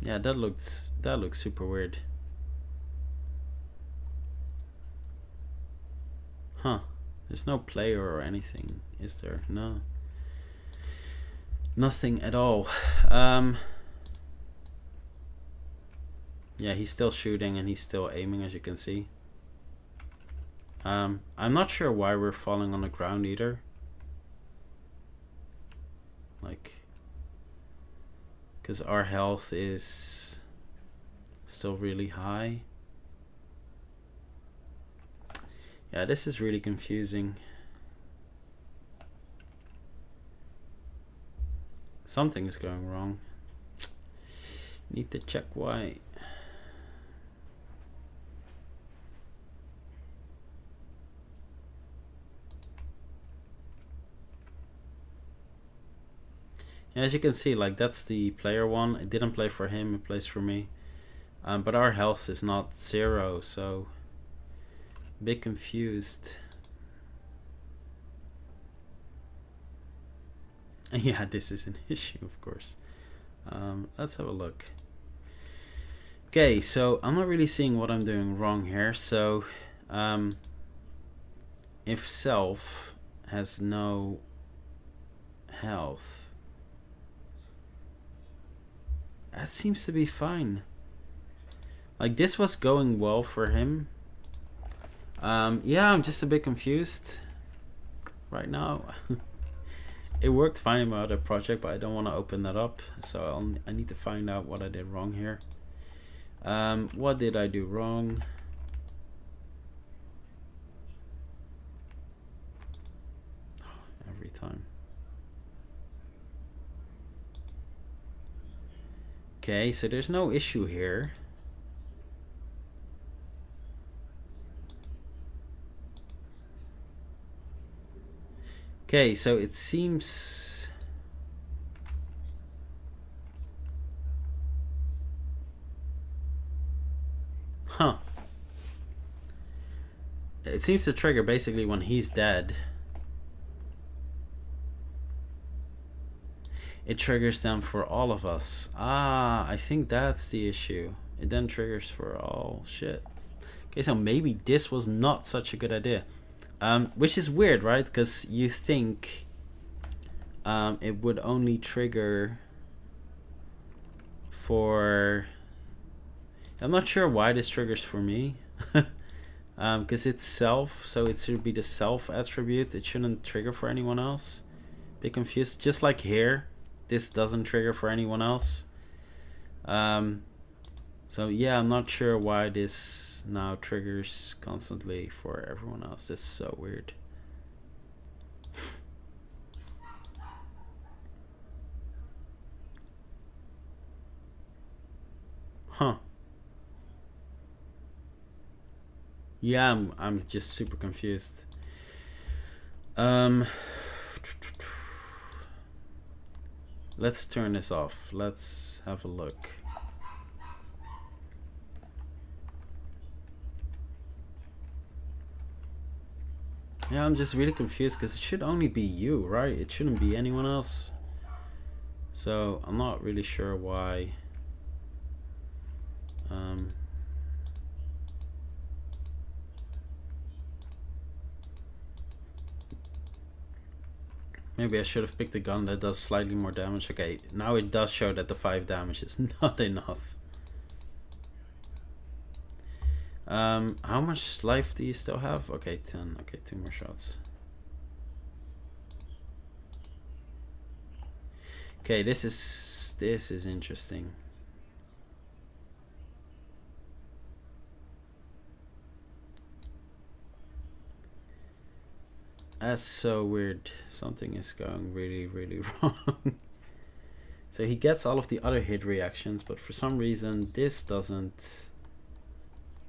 Yeah, that looks super weird. Huh. There's no player or anything, is there? No. Nothing at all. Yeah, he's still shooting and he's still aiming, as you can see. I'm not sure why we're falling on the ground either. Like, because our health is still really high. Yeah, this is really confusing. Something is going wrong. Need to check why. Yeah, as you can see, like that's the player one. It didn't play for him, it plays for me. But our health is not 0, so a bit confused. Yeah, this is an issue, of course. Let's have a look. Okay, so I'm not really seeing what I'm doing wrong here. So if self has no health, that seems to be fine. Like, this was going well for him. Yeah, I'm just a bit confused right now. It worked fine in my other project, but I don't want to open that up. So I need to find out what I did wrong here. What did I do wrong? Every time. Okay, so there's no issue here. Okay, so it seems... Huh. It seems to trigger basically when he's dead. It triggers them for all of us. Ah, I think that's the issue. It then triggers for all shit. Okay, so maybe this was not such a good idea. Which is weird, right? Because you think it would only trigger for... I'm not sure why this triggers for me. Because it's self, so it should be the self attribute. It shouldn't trigger for anyone else. Bit confused. Just like here, this doesn't trigger for anyone else. So yeah, I'm not sure why this now triggers constantly for everyone else. It's so weird. Huh. Yeah, I'm just super confused. Let's turn this off. Let's have a look. Yeah, I'm just really confused because it should only be you, right? It shouldn't be anyone else. So I'm not really sure why Maybe I should have picked a gun that does slightly more damage. Okay, now it does show that the 5 damage is not enough. How much life do you still have? Okay, 10. Okay, 2 more shots. Okay, this is interesting. That's so weird. Something is going really, really wrong. So he gets all of the other hit reactions, but for some reason this doesn't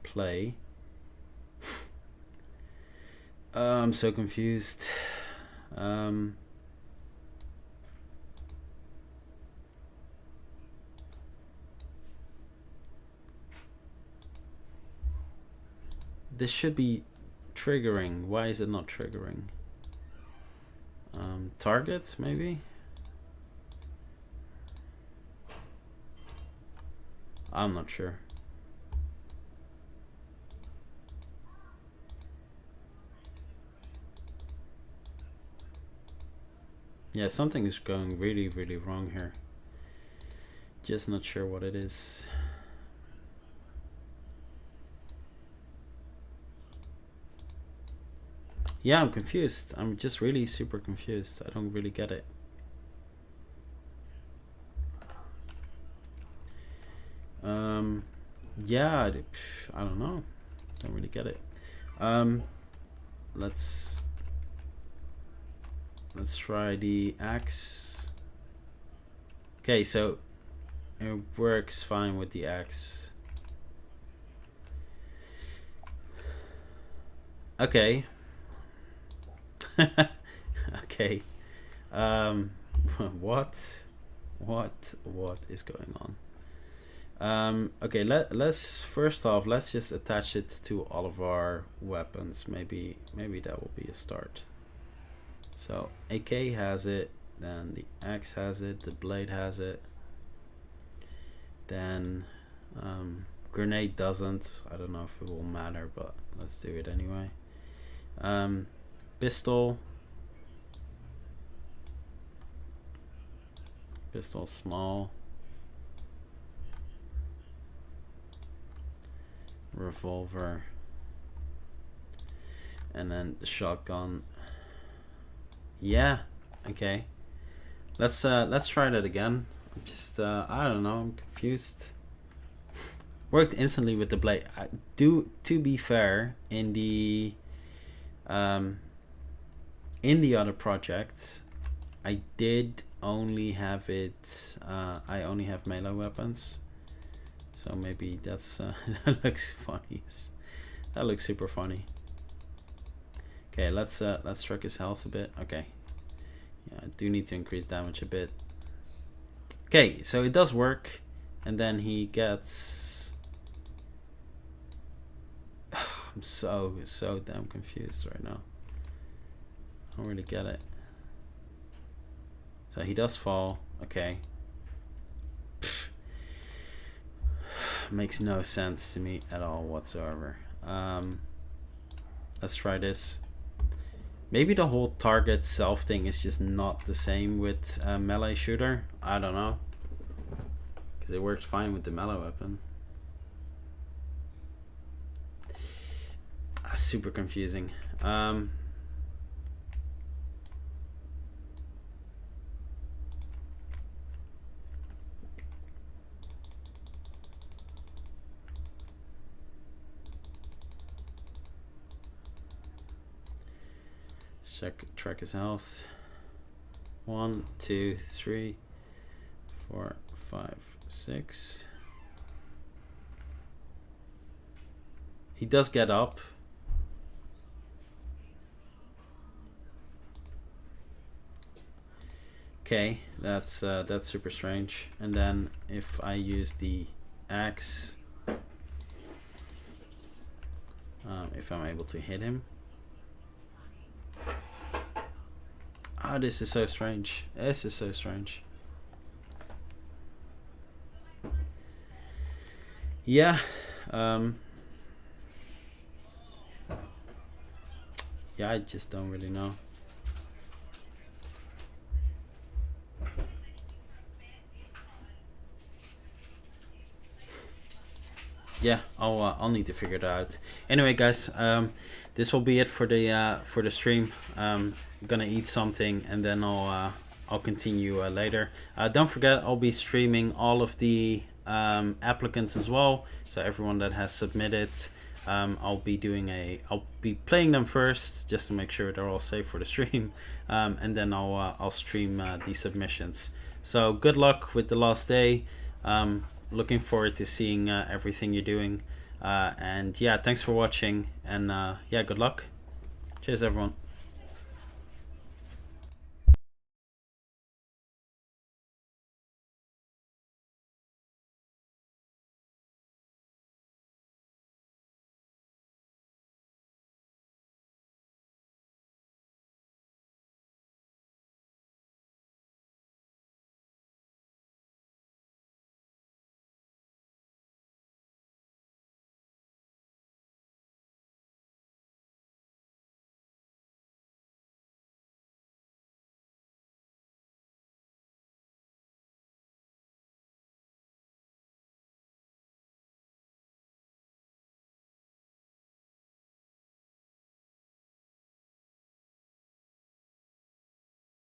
play. I'm so confused. This should be triggering. Why is it not triggering? Targets, maybe? I'm not sure. Yeah, something is going really, really wrong here. Just not sure what it is. Yeah, I'm confused. I'm just really super confused. I don't really get it. Yeah, I don't know. Don't really get it. Let's try the axe. Okay, so it works fine with the axe. Okay. Okay. What is going on? Okay, let's first off, let's just attach it to all of our weapons. Maybe that will be a start. So AK has it, then the axe has it, the blade has it, then grenade doesn't. I don't know if it will matter, but let's do it anyway. Pistol small. Revolver, and then the shotgun. Yeah, okay. Let's try that again. I'm just I don't know, I'm confused. Worked instantly with the blade. To be fair, in the other project, I did only have it. I only have melee weapons. So maybe that's that looks funny. That looks super funny. Okay, let's track his health a bit. Okay, yeah, I do need to increase damage a bit. Okay, so it does work, and then he gets. I'm so damn confused right now. I don't really get it. So he does fall. Okay. Makes no sense to me at all whatsoever. Let's try this. Maybe the whole target self thing is just not the same with a melee shooter. I don't know, because it works fine with the melee weapon. Super confusing. Track his health. 1, 2, 3, 4, 5, 6. He does get up. Okay, that's super strange. And then if I use the axe, if I'm able to hit him. Oh, this is so strange. This is so strange. Yeah. Yeah, I just don't really know. yeah, I'll need to figure that out. Anyway, guys, this will be it for the stream. I'm gonna eat something and then I'll continue later. Don't forget, I'll be streaming all of the applicants as well. So everyone that has submitted, I'll be playing them first just to make sure they're all safe for the stream, and then I'll stream the submissions. So good luck with the last day. Looking forward to seeing everything you're doing, and yeah, thanks for watching, and yeah, good luck. Cheers, everyone.